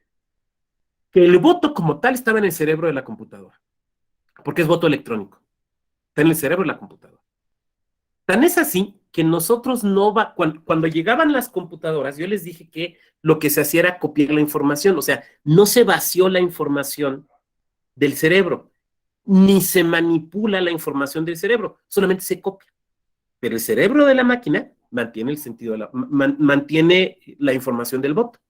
que el voto como tal estaba en el cerebro de la computadora, porque es voto electrónico. Está en el cerebro de la computadora. Tan es así que nosotros cuando llegaban las computadoras, yo les dije que lo que se hacía era copiar la información, o sea, no se vació la información del cerebro, ni se manipula la información del cerebro, solamente se copia. Pero el cerebro de la máquina mantiene el sentido mantiene la información del voto.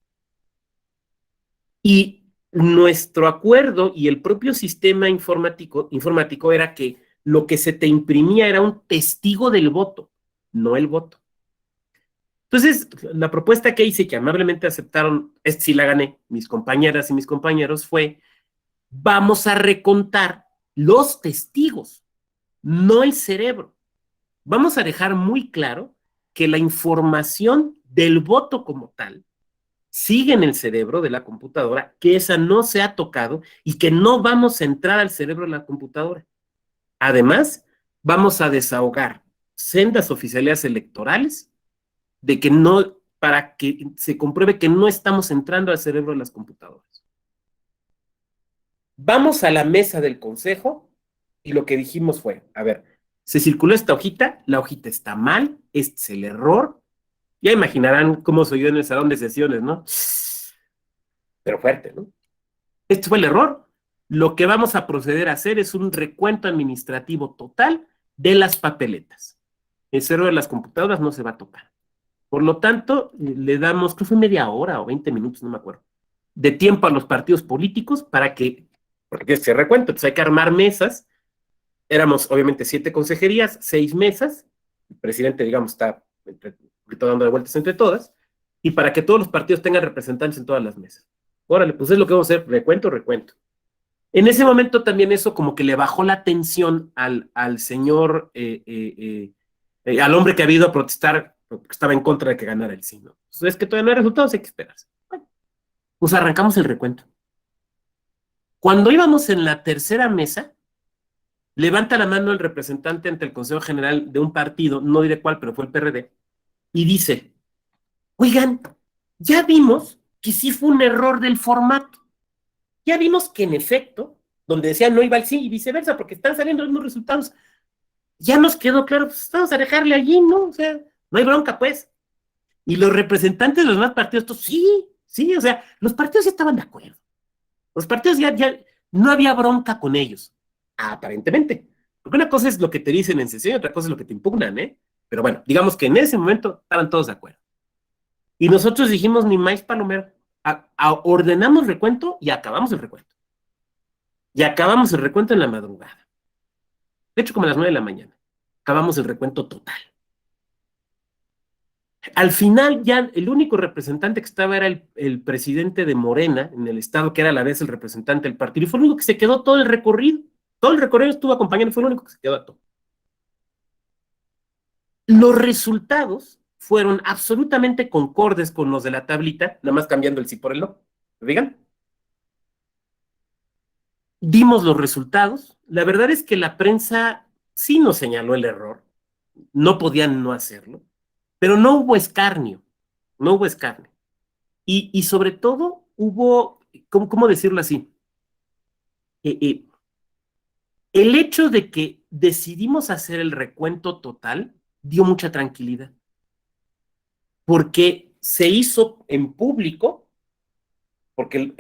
Y nuestro acuerdo y el propio sistema informático era que lo que se te imprimía era un testigo del voto, no el voto. Entonces, la propuesta que hice, que amablemente aceptaron, sí la gané, mis compañeras y mis compañeros, fue: vamos a recontar los testigos, no el cerebro. Vamos a dejar muy claro que la información del voto como tal sigue en el cerebro de la computadora, que esa no se ha tocado y que no vamos a entrar al cerebro de la computadora. Además, vamos a desahogar sendas oficialías electorales de que no, para que se compruebe que no estamos entrando al cerebro de las computadoras. Vamos a la mesa del consejo y lo que dijimos fue: a ver, se circuló esta hojita, la hojita está mal, este es el error. Ya imaginarán cómo soy yo en el salón de sesiones, ¿no? Pero fuerte, ¿no? Este fue el error. Lo que vamos a proceder a hacer es un recuento administrativo total de las papeletas. El cerebro de las computadoras no se va a tocar. Por lo tanto, le damos, creo que fue media hora o 20 minutos, no me acuerdo, de tiempo a los partidos políticos porque se recuento, entonces hay que armar mesas. Éramos obviamente 7 consejerías, 6 mesas, el presidente, digamos, está dando de vueltas entre todas, y para que todos los partidos tengan representantes en todas las mesas. Órale, pues es lo que vamos a hacer, recuento. En ese momento también eso como que le bajó la tensión al señor, al hombre que había ido a protestar, porque estaba en contra de que ganara el sí, ¿no? Entonces, es que todavía no hay resultados, hay que esperarse. Bueno, pues arrancamos el recuento. Cuando íbamos en la tercera mesa, levanta la mano el representante ante el Consejo General de un partido, no diré cuál, pero fue el PRD, y dice: oigan, ya vimos que sí fue un error del formato. Ya vimos que en efecto, donde decía no iba al sí y viceversa, porque están saliendo los mismos resultados, ya nos quedó claro, pues vamos a dejarle allí, ¿no? O sea, no hay bronca, pues. Y los representantes de los demás partidos, sí, o sea, los partidos ya estaban de acuerdo. Los partidos ya no había bronca con ellos, aparentemente. Porque una cosa es lo que te dicen en sesión y otra cosa es lo que te impugnan, ¿eh? Pero bueno, digamos que en ese momento estaban todos de acuerdo. Y nosotros dijimos, ni más palomero, ordenamos recuento y acabamos el recuento. Y acabamos el recuento en la madrugada. De hecho, como a las 9 de la mañana. Acabamos el recuento total. Al final ya el único representante que estaba era el presidente de Morena en el estado, que era a la vez el representante del partido, y fue el único que se quedó todo el recorrido. Todo el recorrido estuvo acompañando, fue el único que se quedó a todo. Los resultados fueron absolutamente concordes con los de la tablita, nada más cambiando el sí por el no. ¿Digan? Dimos los resultados. La verdad es que la prensa sí nos señaló el error. No podían no hacerlo. Pero no hubo escarnio. No hubo escarnio. Y sobre todo hubo, ¿cómo decirlo así? El hecho de que decidimos hacer el recuento total dio mucha tranquilidad. Porque se hizo en público, porque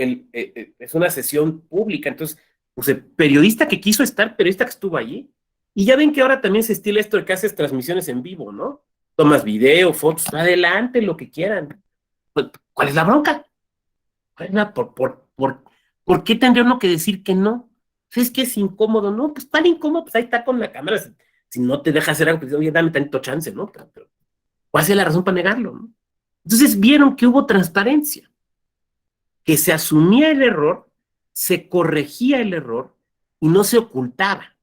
es una sesión pública, entonces, pues el periodista que quiso estar, periodista que estuvo allí, y ya ven que ahora también se estila esto de que haces transmisiones en vivo, ¿no? Tomas video, fotos, adelante, lo que quieran. ¿Cuál es la bronca? ¿Por qué tendría uno que decir que no? Es que es incómodo, ¿no? Pues para incómodo, pues ahí está con la cámara. Si no te deja hacer algo, pues oye, dame tanto chance, ¿no? Pero ¿cuál es la razón para negarlo, no? Entonces vieron que hubo transparencia, que se asumía el error, se corregía el error y no se ocultaba.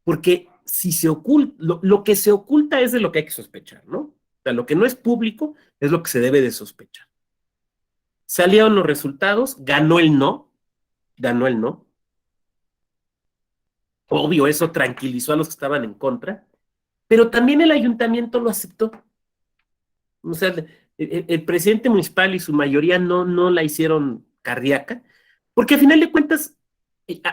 Porque si se oculta, lo que se oculta es de lo que hay que sospechar, ¿no? O sea, lo que no es público es lo que se debe de sospechar. Salieron los resultados, ganó el no. Obvio, eso tranquilizó a los que estaban en contra, pero también el ayuntamiento lo aceptó. O sea, el presidente municipal y su mayoría no la hicieron cardíaca, porque al final de cuentas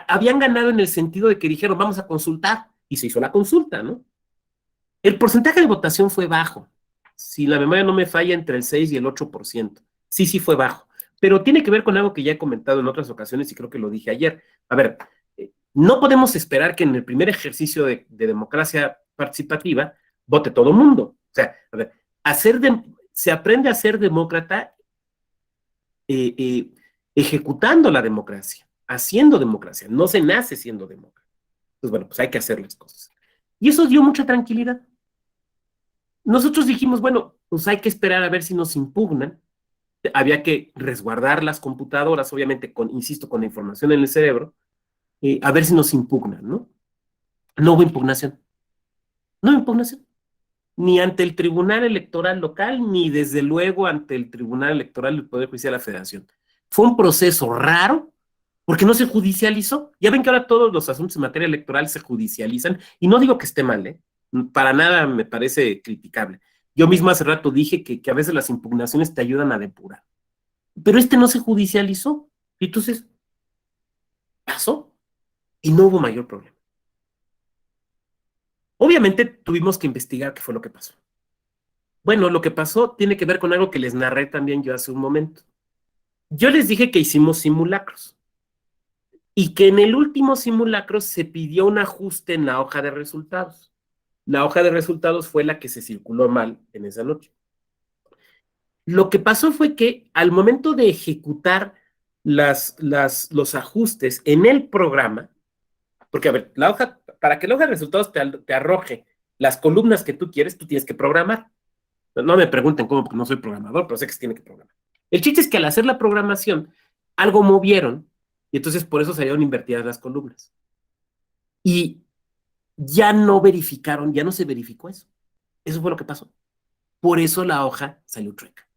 habían ganado en el sentido de que dijeron, vamos a consultar, y se hizo la consulta, ¿no? El porcentaje de votación fue bajo. Si la memoria no me falla, entre el 6 y el 8%. Sí fue bajo. Pero tiene que ver con algo que ya he comentado en otras ocasiones y creo que lo dije ayer. A ver, no podemos esperar que en el primer ejercicio de democracia participativa vote todo el mundo. O sea, a ver, se aprende a ser demócrata ejecutando la democracia, haciendo democracia. No se nace siendo demócrata. Entonces, bueno, pues hay que hacer las cosas. Y eso dio mucha tranquilidad. Nosotros dijimos, bueno, pues hay que esperar a ver si nos impugnan. Había que resguardar las computadoras, obviamente, insisto, con la información en el cerebro, a ver si nos impugnan, ¿no? No hubo impugnación. No hubo impugnación. Ni ante el Tribunal Electoral local, ni desde luego ante el Tribunal Electoral del Poder Judicial de la Federación. Fue un proceso raro, porque no se judicializó. Ya ven que ahora todos los asuntos en materia electoral se judicializan, y no digo que esté mal, ¿eh? Para nada me parece criticable. Yo mismo hace rato dije que a veces las impugnaciones te ayudan a depurar. Pero no se judicializó. Y entonces, pasó, y no hubo mayor problema. Obviamente tuvimos que investigar qué fue lo que pasó. Bueno, lo que pasó tiene que ver con algo que les narré también yo hace un momento. Yo les dije que hicimos simulacros y que en el último simulacro se pidió un ajuste en la hoja de resultados. La hoja de resultados fue la que se circuló mal en esa noche. Lo que pasó fue que al momento de ejecutar los ajustes en el programa, porque a ver, para que la hoja de resultados te arroje las columnas que tú quieres, tú tienes que programar. No me pregunten cómo, porque no soy programador, pero sé que se tiene que programar. El chiste es que al hacer la programación, algo movieron, y entonces por eso salieron invertidas las columnas. Y ya no verificaron, ya no se verificó eso. Eso fue lo que pasó. Por eso la hoja salió chueca.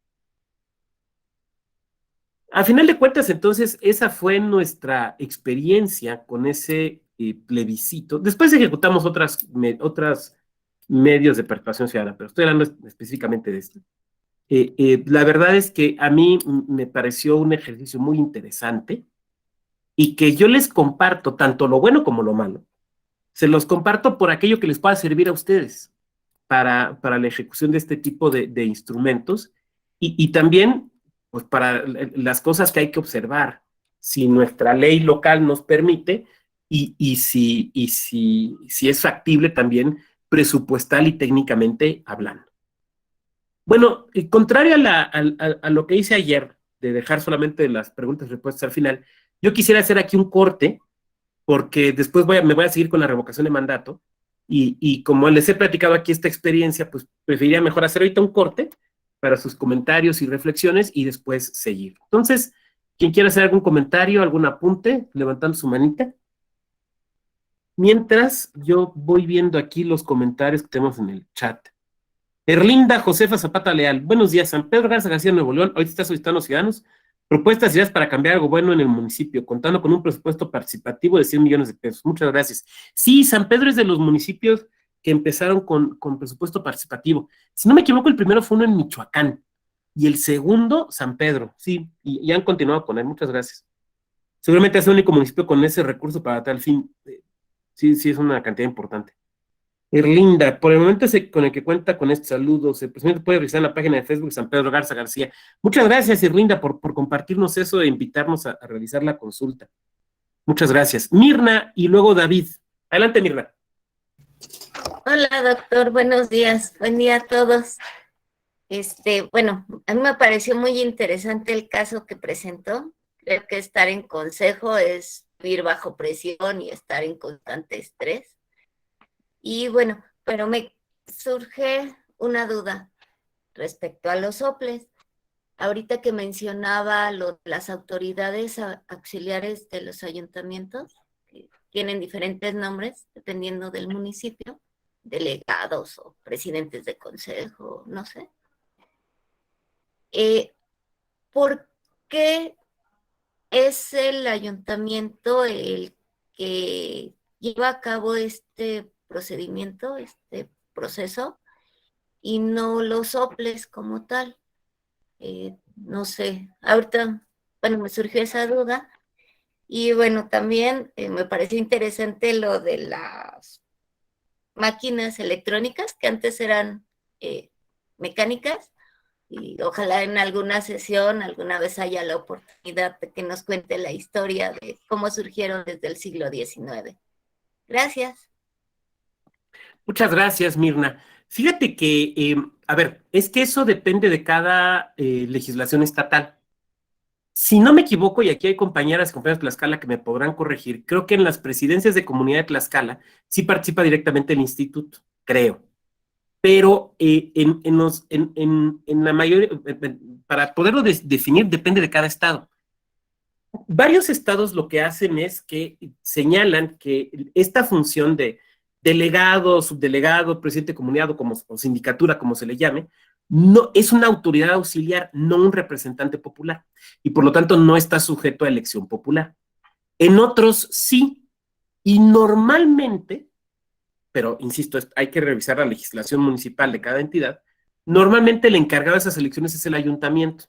A final de cuentas, entonces, esa fue nuestra experiencia con ese plebiscito. Después ejecutamos otros medios de participación ciudadana, pero estoy hablando específicamente de esto. La verdad es que a mí me pareció un ejercicio muy interesante y que yo les comparto tanto lo bueno como lo malo. Se los comparto por aquello que les pueda servir a ustedes para la ejecución de este tipo de instrumentos y también pues para las cosas que hay que observar, si nuestra ley local nos permite si es factible también presupuestal y técnicamente hablando. Bueno, contrario a lo que hice ayer, de dejar solamente las preguntas y respuestas al final, yo quisiera hacer aquí un corte, porque después me voy a seguir con la revocación de mandato, y como les he platicado aquí esta experiencia, pues preferiría mejor hacer ahorita un corte para sus comentarios y reflexiones y después seguir. Entonces, quien quiera hacer algún comentario, algún apunte, levantando su manita. Mientras yo voy viendo aquí los comentarios que tenemos en el chat. Erlinda Josefa Zapata Leal. Buenos días, San Pedro Garza García, Nuevo León. Ahorita está solicitando a los ciudadanos propuestas y ideas para cambiar algo bueno en el municipio, contando con un presupuesto participativo de 100 millones de pesos. Muchas gracias. Sí, San Pedro es de los municipios que empezaron con presupuesto participativo. Si no me equivoco, el primero fue uno en Michoacán y el segundo, San Pedro. Sí, y han continuado con él. Muchas gracias. Seguramente es el único municipio con ese recurso para tal fin. Sí, es una cantidad importante. Erlinda, por el momento con el que cuenta con estos saludos, el presidente puede revisar en la página de Facebook San Pedro Garza García. Muchas gracias, Erlinda, por compartirnos eso e invitarnos a realizar la consulta. Muchas gracias. Mirna y luego David. Adelante, Mirna. Hola, doctor, buenos días. Buen día a todos. Bueno, a mí me pareció muy interesante el caso que presentó. Creo que estar en consejo es vivir bajo presión y estar en constante estrés. Y bueno, pero me surge una duda respecto a los soples. Ahorita que mencionaba las autoridades auxiliares de los ayuntamientos, que tienen diferentes nombres dependiendo del municipio, delegados o presidentes de consejo, no sé. ¿Por qué es el ayuntamiento el que lleva a cabo este procedimiento, este proceso, y no los soples como tal? No sé, ahorita, bueno, me surgió esa duda. Y bueno, también me pareció interesante lo de las máquinas electrónicas que antes eran mecánicas, y ojalá en alguna sesión alguna vez haya la oportunidad de que nos cuente la historia de cómo surgieron desde el siglo XIX. Gracias. Muchas gracias, Mirna. Fíjate que, a ver, es que eso depende de cada legislación estatal. Si no me equivoco, y aquí hay compañeras y compañeros de Tlaxcala que me podrán corregir, creo que en las presidencias de comunidad de Tlaxcala sí participa directamente el instituto, creo. Pero en la mayoría, para poderlo definir, depende de cada estado. Varios estados lo que hacen es que señalan que esta función de delegado, subdelegado, presidente de comunidad o sindicatura, como se le llame, no es una autoridad auxiliar, no un representante popular, y por lo tanto no está sujeto a elección popular. En otros sí, y normalmente, pero insisto, hay que revisar la legislación municipal de cada entidad, normalmente el encargado de esas elecciones es el ayuntamiento.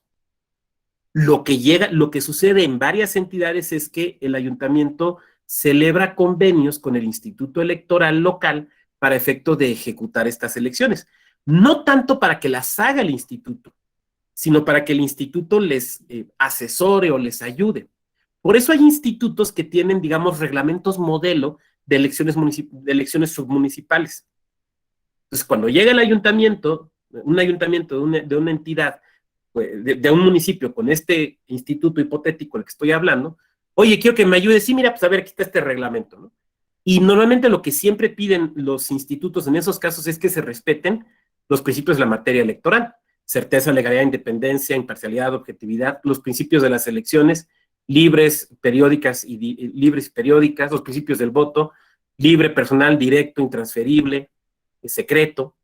Lo que sucede en varias entidades es que el ayuntamiento celebra convenios con el Instituto Electoral local para efecto de ejecutar estas elecciones. No tanto para que las haga el instituto, sino para que el instituto les asesore o les ayude. Por eso hay institutos que tienen, digamos, reglamentos modelo de elecciones submunicipales. Entonces, cuando llega el ayuntamiento, un ayuntamiento de una entidad, de un municipio con este instituto hipotético del que estoy hablando, oye, quiero que me ayudes, sí, mira, pues a ver, aquí está este reglamento, ¿no? Y normalmente lo que siempre piden los institutos en esos casos es que se respeten los principios de la materia electoral: certeza, legalidad, independencia, imparcialidad, objetividad, los principios de las elecciones libres, periódicas libres y periódicas, los principios del voto, libre, personal, directo, intransferible, secreto.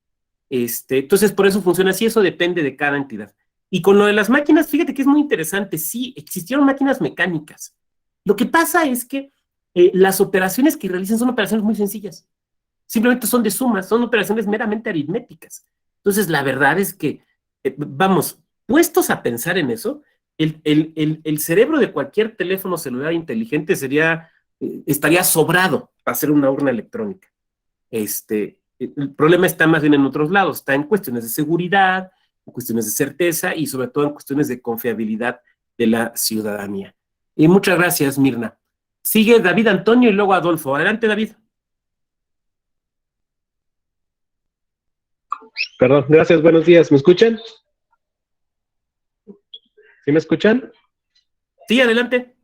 Entonces, por eso funciona así, eso depende de cada entidad. Y con lo de las máquinas, fíjate que es muy interesante. Sí, existieron máquinas mecánicas. Lo que pasa es que las operaciones que realizan son operaciones muy sencillas. Simplemente son de sumas, son operaciones meramente aritméticas. Entonces, la verdad es que, vamos, puestos a pensar en eso, el cerebro de cualquier teléfono celular inteligente estaría sobrado para hacer una urna electrónica. El problema está más bien en otros lados, está en cuestiones de seguridad, en cuestiones de certeza y sobre todo en cuestiones de confiabilidad de la ciudadanía. Y muchas gracias, Mirna. Sigue David Antonio y luego Adolfo. Adelante, David. Perdón, gracias, buenos días. ¿Me escuchan? ¿Sí me escuchan? Sí, adelante.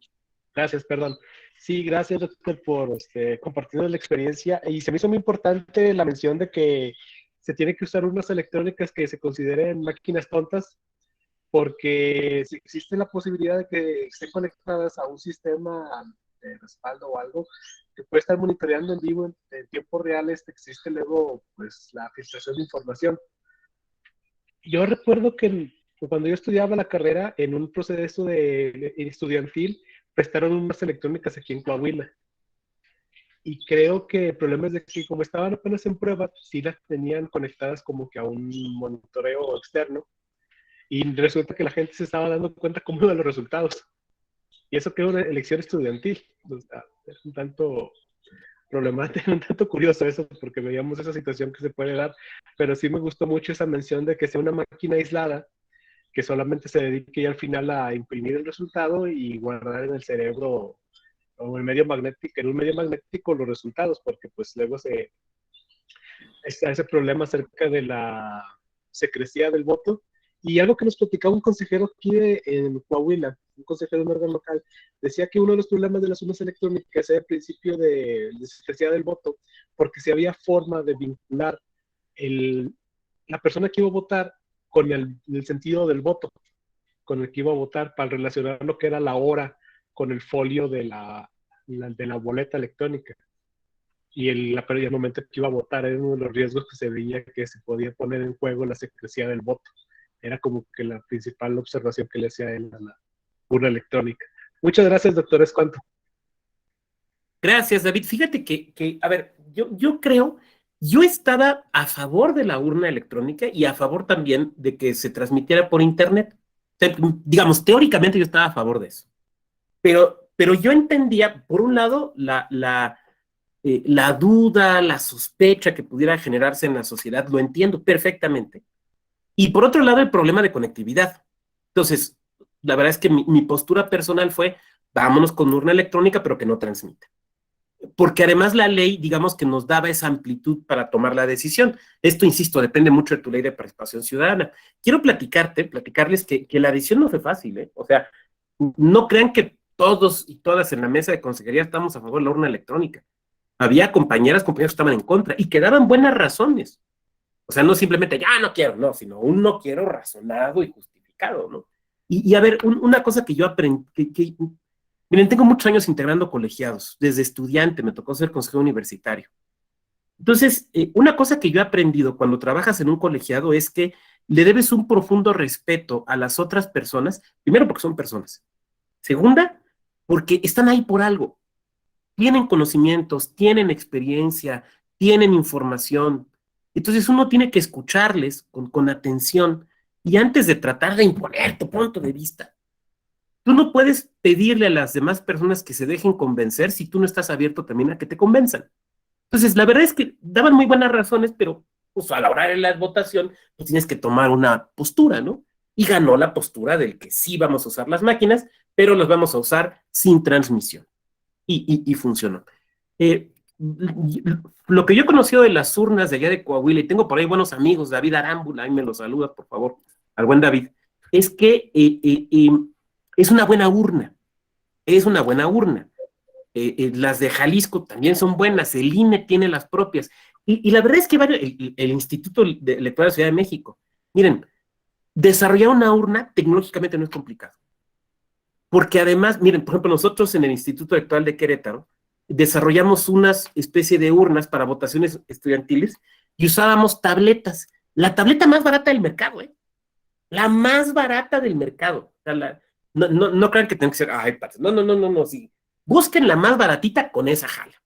Gracias, perdón. Sí, gracias, doctor, por compartirnos la experiencia. Y se me hizo muy importante la mención de que se tiene que usar urnas electrónicas que se consideren máquinas tontas, porque si existe la posibilidad de que estén conectadas a un sistema de respaldo o algo que puede estar monitoreando en vivo en tiempo real, existe luego pues la filtración de información. Yo recuerdo que cuando yo estudiaba la carrera, en un proceso de estudiantil, prestaron unas electrónicas aquí en Coahuila. Y creo que el problema es de que como estaban apenas en prueba, sí las tenían conectadas como que a un monitoreo externo. Y resulta que la gente se estaba dando cuenta cómo iban los resultados. Y eso que era una elección estudiantil. O sea, es un tanto problemático, un tanto curioso eso, porque veíamos esa situación que se puede dar. Pero sí me gustó mucho esa mención de que sea una máquina aislada que solamente se dedique ya al final a imprimir el resultado y guardar en el cerebro o en el medio magnético, en un medio magnético los resultados, porque pues luego está ese problema acerca de la secrecía del voto. Y algo que nos platicaba un consejero aquí en Coahuila, un consejero de un órgano local, decía que uno de los problemas de las urnas electrónicas era el principio de secrecía del voto, porque si había forma de vincular la persona que iba a votar con el sentido del voto, con el que iba a votar, para relacionar lo que era la hora con el folio de la boleta electrónica. Y el momento que iba a votar era uno de los riesgos que se veía que se podía poner en juego la secrecía del voto. Era como que la principal observación que le hacía él a la urna electrónica. Muchas gracias, doctor Escuanto. Gracias, David. Fíjate a ver, yo creo, yo estaba a favor de la urna electrónica y a favor también de que se transmitiera por internet. O sea, digamos, teóricamente yo estaba a favor de eso. Pero yo entendía, por un lado, la duda, la sospecha que pudiera generarse en la sociedad, lo entiendo perfectamente. Y por otro lado, el problema de conectividad. Entonces, la verdad es que mi postura personal fue, vámonos con urna electrónica, pero que no transmita. Porque además la ley, digamos que nos daba esa amplitud para tomar la decisión. Esto, insisto, depende mucho de tu ley de participación ciudadana. Quiero platicarles que la decisión no fue fácil, ¿eh? O sea, no crean que todos y todas en la mesa de consejería estamos a favor de la urna electrónica. Había compañeros que estaban en contra y que daban buenas razones. O sea, no simplemente, ya no quiero, no, sino un no quiero razonado y justificado, ¿no? Y a ver, una cosa que yo aprendí, miren, tengo muchos años integrando colegiados, desde estudiante me tocó ser consejero universitario. Entonces, una cosa que yo he aprendido cuando trabajas en un colegiado es que le debes un profundo respeto a las otras personas, primero porque son personas, segunda, porque están ahí por algo, tienen conocimientos, tienen experiencia, tienen información. Entonces uno tiene que escucharles con atención y antes de tratar de imponer tu punto de vista, tú no puedes pedirle a las demás personas que se dejen convencer si tú no estás abierto también a que te convenzan. Entonces, la verdad es que daban muy buenas razones, pero pues, a la hora de la votación, pues tienes que tomar una postura, ¿no? Y ganó la postura del que sí vamos a usar las máquinas, pero las vamos a usar sin transmisión. Y funcionó. Lo que yo he conocido de las urnas de allá de Coahuila, y tengo por ahí buenos amigos, David Arámbula, ahí me lo saludas, por favor, al buen David, es que es una buena urna, es una buena urna. Las de Jalisco también son buenas, el INE tiene las propias, y la verdad es que el Instituto Electoral de la Ciudad de México, miren, desarrollar una urna tecnológicamente no es complicado, porque además, miren, por ejemplo, nosotros en el Instituto Electoral de Querétaro desarrollamos una especie de urnas para votaciones estudiantiles y usábamos tabletas, la tableta más barata del mercado, la más barata del mercado. O sea, no crean que tengan que ser iPads, no, sí. Busquen la más baratita, con esa jala.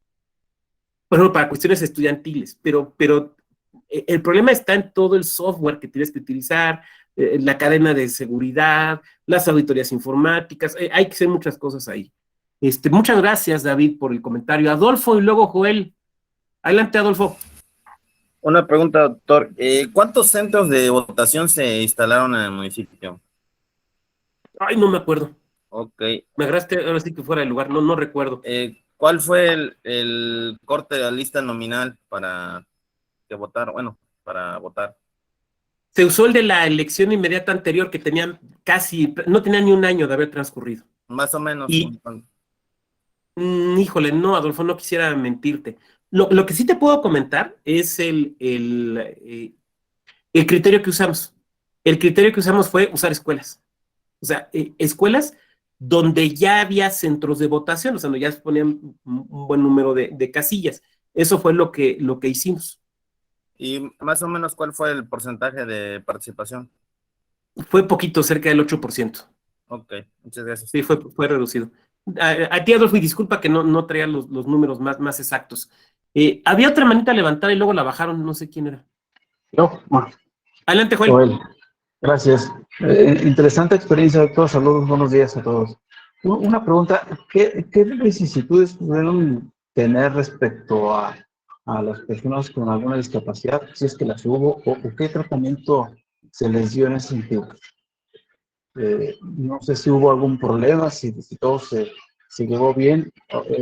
Por ejemplo, para cuestiones estudiantiles, pero el problema está en todo el software que tienes que utilizar, la cadena de seguridad, las auditorías informáticas, hay que hacer muchas cosas ahí. Muchas gracias, David, por el comentario. Adolfo y luego Joel. Adelante, Adolfo. Una pregunta, doctor. ¿Cuántos centros de votación se instalaron en el municipio? Ay, no me acuerdo. Ok. Me agarraste ahora sí que fuera de lugar, no recuerdo. ¿Cuál fue el corte de la lista nominal para que votar? Bueno, para votar. Se usó el de la elección inmediata anterior que tenían no tenía ni un año de haber transcurrido. Más o menos. Y, híjole, no, Adolfo, no quisiera mentirte. Lo que sí te puedo comentar es el criterio que usamos. El criterio que usamos fue usar escuelas. O sea, escuelas donde ya había centros de votación, o sea, donde ya se ponían un buen número de casillas. Eso fue lo que hicimos. ¿Y más o menos cuál fue el porcentaje de participación? Fue poquito, cerca del 8%. Ok, muchas gracias. Sí, fue reducido. A ti, Adolfo, y disculpa que no traía los números más exactos. Había otra manita levantada y luego la bajaron, no sé quién era. Yo, Adelante, Joel. Joel, gracias. Interesante experiencia, doctor. Saludos, buenos días a todos. Una pregunta, ¿qué vicisitudes pudieron tener respecto a las personas con alguna discapacidad, si es que las hubo, o qué tratamiento se les dio en ese sentido? No sé si hubo algún problema, si todo se llevó bien.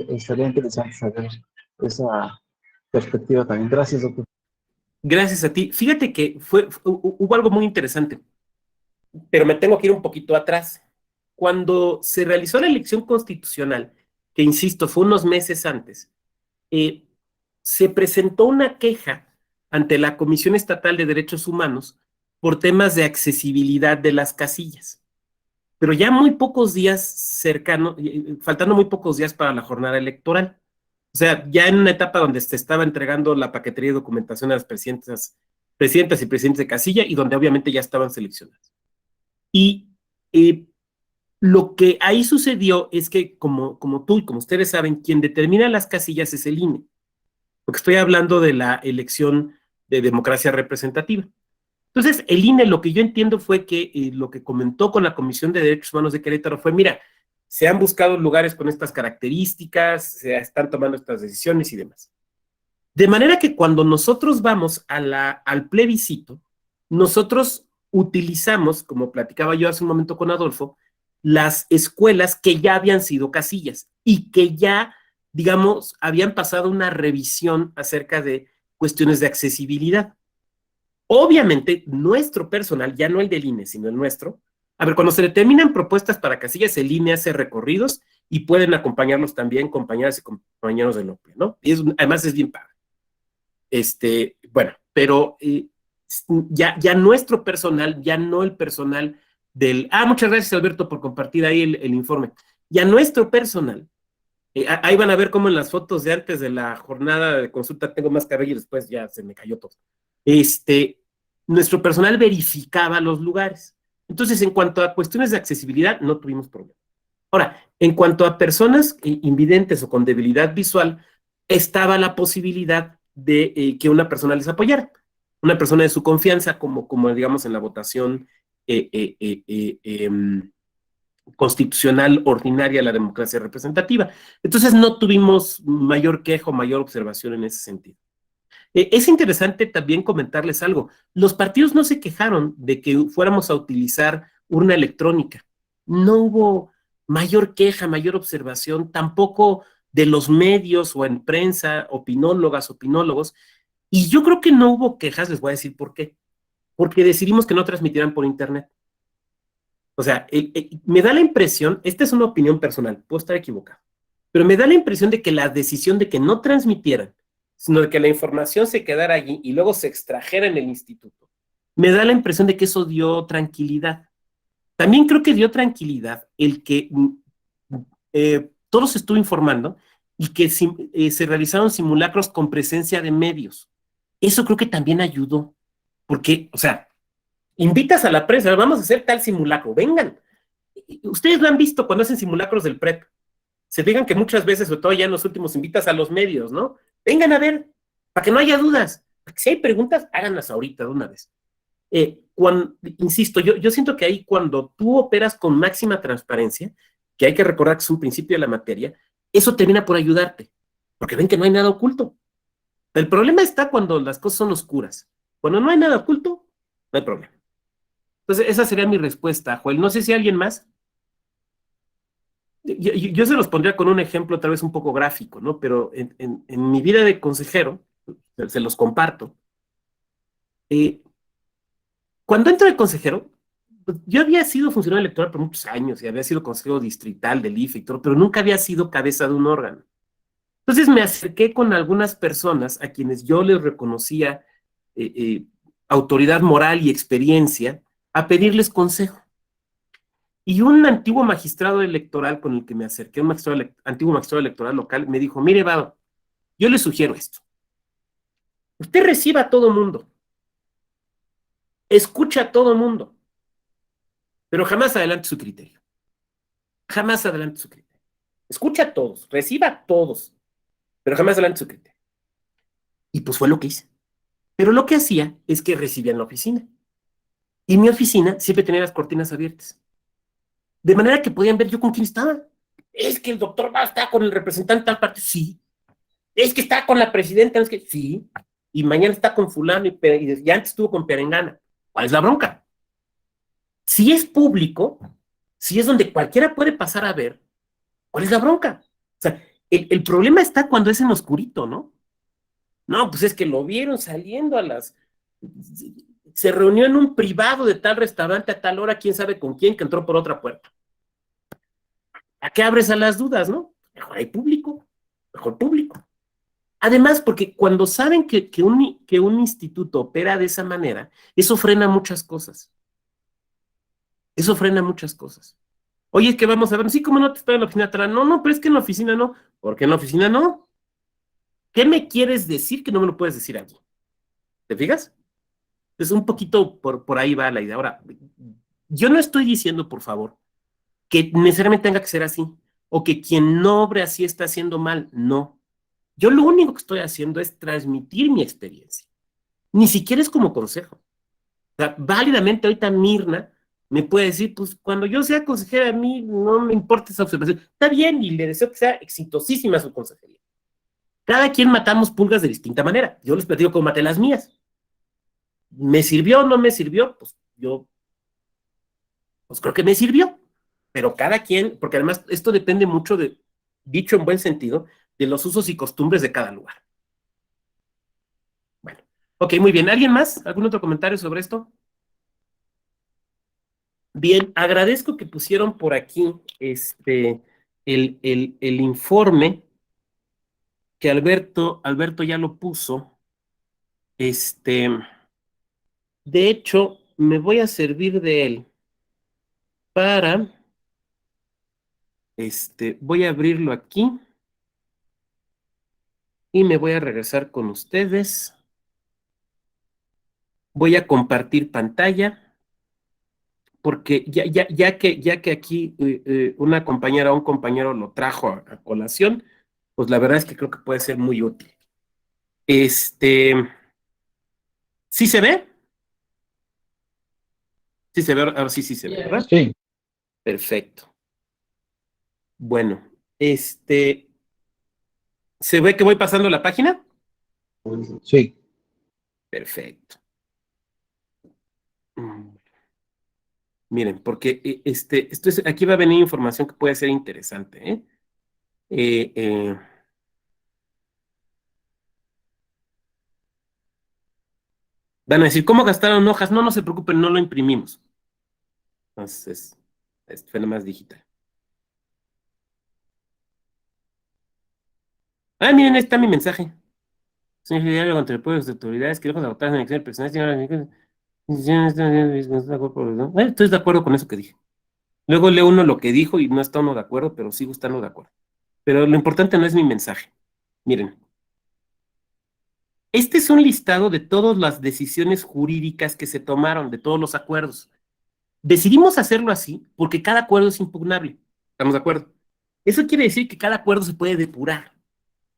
Estaría interesante saber esa perspectiva también. Gracias, doctor. Gracias a ti. Fíjate que hubo algo muy interesante, pero me tengo que ir un poquito atrás. Cuando se realizó la elección constitucional, que insisto, fue unos meses antes, se presentó una queja ante la Comisión Estatal de Derechos Humanos por temas de accesibilidad de las casillas. Pero ya muy pocos días faltando muy pocos días para la jornada electoral. O sea, ya en una etapa donde se estaba entregando la paquetería y documentación a las presidentas y presidentes de casilla y donde obviamente ya estaban seleccionados. Y lo que ahí sucedió es que, como tú y como ustedes saben, quien determina las casillas es el INE, porque estoy hablando de la elección de democracia representativa. Entonces, el INE, lo que yo entiendo fue que lo que comentó con la Comisión de Derechos Humanos de Querétaro fue, mira, se han buscado lugares con estas características, se están tomando estas decisiones y demás. De manera que cuando nosotros vamos al plebiscito, nosotros utilizamos, como platicaba yo hace un momento con Adolfo, las escuelas que ya habían sido casillas y que ya, digamos, habían pasado una revisión acerca de cuestiones de accesibilidad. Obviamente, nuestro personal, ya no el del INE, sino el nuestro, a ver, cuando se determinan propuestas para casillas, el INE hace recorridos y pueden acompañarnos también compañeras y compañeros del OPLE, ¿no? Y además es bien padre. Bueno, pero ya nuestro personal, ya no el personal del... muchas gracias, Alberto, por compartir ahí el informe. Ya nuestro personal, ahí van a ver cómo en las fotos de antes de la jornada de consulta tengo más cabello y después ya se me cayó todo. Nuestro personal verificaba los lugares. Entonces, en cuanto a cuestiones de accesibilidad, no tuvimos problema. Ahora, en cuanto a personas invidentes o con debilidad visual, estaba la posibilidad de que una persona les apoyara, una persona de su confianza, como digamos en la votación constitucional ordinaria a la democracia representativa. Entonces, no tuvimos mayor queja o mayor observación en ese sentido. Es interesante también comentarles algo. Los partidos no se quejaron de que fuéramos a utilizar urna electrónica. No hubo mayor queja, mayor observación, tampoco de los medios o en prensa, opinólogas, opinólogos. Y yo creo que no hubo quejas, les voy a decir por qué. Porque decidimos que no transmitieran por internet. O sea, me da la impresión, esta es una opinión personal, puedo estar equivocado, pero me da la impresión de que la decisión de que no transmitieran, sino de que la información se quedara allí y luego se extrajera en el instituto, me da la impresión de que eso dio tranquilidad. También creo que dio tranquilidad el que todo se estuvo informando y que se realizaron simulacros con presencia de medios. Eso creo que también ayudó, porque, o sea, invitas a la prensa, vamos a hacer tal simulacro, vengan. Ustedes lo han visto cuando hacen simulacros del PREP. Se fijan que muchas veces, sobre todo ya en los últimos, invitas a los medios, ¿no? Vengan a ver, para que no haya dudas. Porque si hay preguntas, háganlas ahorita de una vez. Insisto, yo siento que ahí cuando tú operas con máxima transparencia, que hay que recordar que es un principio de la materia, eso termina por ayudarte, porque ven que no hay nada oculto. El problema está cuando las cosas son oscuras. Cuando no hay nada oculto, no hay problema. Entonces, esa sería mi respuesta, Joel. No sé si alguien más. Yo se los pondría con un ejemplo tal vez un poco gráfico, ¿no? Pero en mi vida de consejero, se los comparto. Cuando entro de consejero, pues, yo había sido funcionario electoral por muchos años y había sido consejero distrital del IFE y todo, pero nunca había sido cabeza de un órgano. Entonces me acerqué con algunas personas a quienes yo les reconocía autoridad moral y experiencia a pedirles consejo. Y un antiguo magistrado electoral con el que me acerqué, un antiguo magistrado electoral local, me dijo, mire, Vado, yo le sugiero esto. Usted reciba a todo mundo, escucha a todo mundo, pero jamás adelante su criterio. Jamás adelante su criterio. Escucha a todos, reciba a todos, pero jamás adelante su criterio. Y pues fue lo que hice. Pero lo que hacía es que recibía en la oficina. Y mi oficina siempre tenía las cortinas abiertas. De manera que podían ver yo con quién estaba. Es que el doctor va a estar con el representante de tal parte. Sí. Es que está con la presidenta. Es que sí. Y mañana está con fulano y antes estuvo con Perengana. ¿Cuál es la bronca? Si es público, si es donde cualquiera puede pasar a ver, ¿cuál es la bronca? O sea, el problema está cuando es en oscurito, ¿no? No, pues es que lo vieron saliendo a las... Se reunió en un privado de tal restaurante a tal hora, quién sabe con quién, que entró por otra puerta. ¿A qué abres a las dudas, no? Mejor hay público, mejor público. Además, porque cuando saben que un instituto opera de esa manera, eso frena muchas cosas. Eso frena muchas cosas. Oye, es que vamos a ver, sí, ¿cómo no te espero en la oficina atrás? No, no, pero es que en la oficina no. ¿Por qué en la oficina no? ¿Qué me quieres decir que no me lo puedes decir aquí? ¿Te fijas? Entonces, un poquito por ahí va la idea. Ahora, yo no estoy diciendo, por favor, que necesariamente tenga que ser así, o que quien no obre así está haciendo mal. No. Yo lo único que estoy haciendo es transmitir mi experiencia. Ni siquiera es como consejo. O sea, válidamente ahorita Mirna me puede decir, pues cuando yo sea consejera, a mí no me importa esa observación. Está bien, y le deseo que sea exitosísima su consejería. Cada quien matamos pulgas de distinta manera. Yo les platico cómo maté las mías. ¿Me sirvió o no me sirvió? Pues yo, pues creo que me sirvió. Pero cada quien, porque además esto depende mucho de, dicho en buen sentido, de los usos y costumbres de cada lugar. Bueno, ok, muy bien. ¿Alguien más? ¿Algún otro comentario sobre esto? Bien, agradezco que pusieron por aquí el informe que Alberto ya lo puso. De hecho, me voy a servir de él para, voy a abrirlo aquí y me voy a regresar con ustedes. Voy a compartir pantalla porque ya que aquí una compañera o un compañero lo trajo a colación, pues la verdad es que creo que puede ser muy útil. ¿Sí se ve? Sí se ve, ahora sí se ve, ¿verdad? Sí, Perfecto. Bueno, ¿se ve que voy pasando la página? sí. Perfecto. Miren, porque aquí va a venir información que puede ser interesante, ¿eh? Van a decir, ¿cómo gastaron hojas? No, no se preocupen, no lo imprimimos. Entonces, fue nada más digital. Ah, miren, ahí está mi mensaje. Señor diálogo entre pueblos de autoridades que lejos de agotar en elecciones personales. Estoy de acuerdo con eso que dije. Luego lee uno lo que dijo y no está uno de acuerdo, pero sigo estando de acuerdo. Pero lo importante no es mi mensaje. Miren. Este es un listado de todas las decisiones jurídicas que se tomaron, de todos los acuerdos. Decidimos hacerlo así porque cada acuerdo es impugnable. ¿Estamos de acuerdo? Eso quiere decir que cada acuerdo se puede depurar.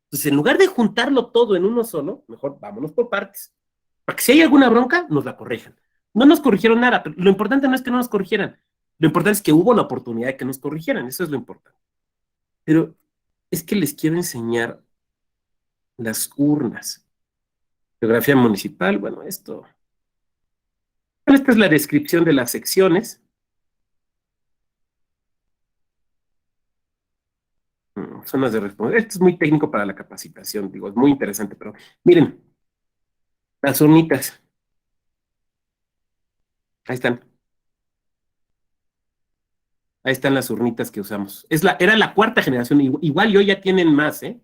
Entonces, en lugar de juntarlo todo en uno solo, mejor vámonos por partes. Para que si hay alguna bronca, nos la corrijan. No nos corrigieron nada, pero lo importante no es que no nos corrigieran. Lo importante es que hubo la oportunidad de que nos corrigieran. Eso es lo importante. Pero es que les quiero enseñar las urnas. Geografía municipal, bueno, esta es la descripción de las secciones. zonas de responsabilidad. Esto es muy técnico para la capacitación, digo, es muy interesante, pero miren, las urnitas. Ahí están. Ahí están las urnitas que usamos. Era la cuarta generación, igual y hoy ya tienen más, ¿eh?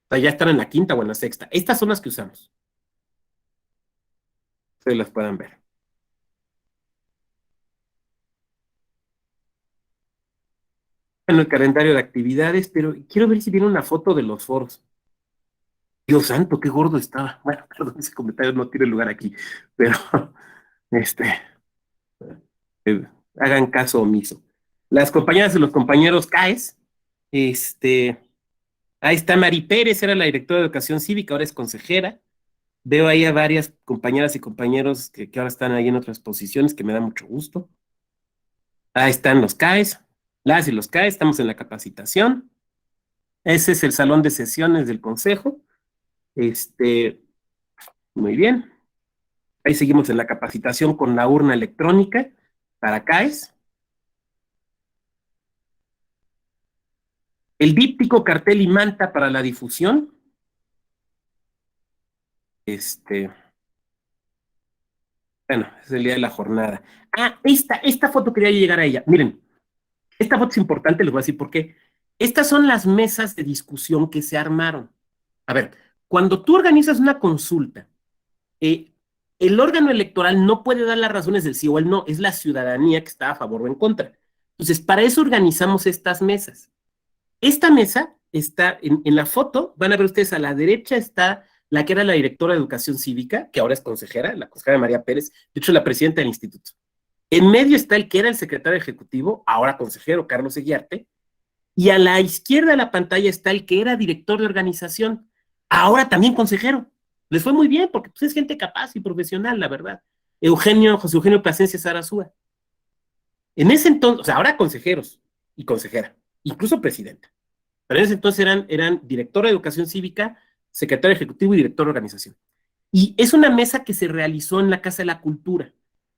O sea, ya están en la quinta o en la sexta. Estas son las que usamos. Ustedes las puedan ver. Bueno, el calendario de actividades, pero quiero ver si viene una foto de los foros. Dios santo, qué gordo estaba. Bueno, perdón, ese comentario no tiene lugar aquí, pero este, hagan caso omiso. Las compañeras y los compañeros CAES, ahí está Mari Pérez, era la directora de Educación Cívica, ahora es consejera. Veo ahí a varias compañeras y compañeros que ahora están ahí en otras posiciones, que me da mucho gusto. Ahí están los CAES, las y los CAES, estamos en la capacitación. Ese es el salón de sesiones del consejo. Muy bien. Ahí seguimos en la capacitación con la urna electrónica para CAES. El díptico, cartel y manta para la difusión. Bueno, es el día de la jornada. Ah, esta foto quería llegar a ella. Miren, esta foto es importante, les voy a decir por qué. Estas son las mesas de discusión que se armaron. A ver, cuando tú organizas una consulta, el órgano electoral no puede dar las razones del sí o el no, es la ciudadanía que está a favor o en contra. Entonces, para eso organizamos estas mesas. Esta mesa está en la foto, van a ver ustedes a la derecha está la que era la directora de Educación Cívica, que ahora es consejera, la consejera María Pérez, de hecho la presidenta del instituto. En medio está el que era el secretario ejecutivo, ahora consejero, Carlos Eguiarte, y a la izquierda de la pantalla está el que era director de organización, ahora también consejero. Les fue muy bien, porque pues, es gente capaz y profesional, la verdad. José Eugenio Plasencia Sarazúa. En ese entonces, o sea, ahora consejeros y consejera, incluso presidenta. Pero en ese entonces eran director de Educación Cívica, secretario ejecutivo y director de organización. Y es una mesa que se realizó en la Casa de la Cultura,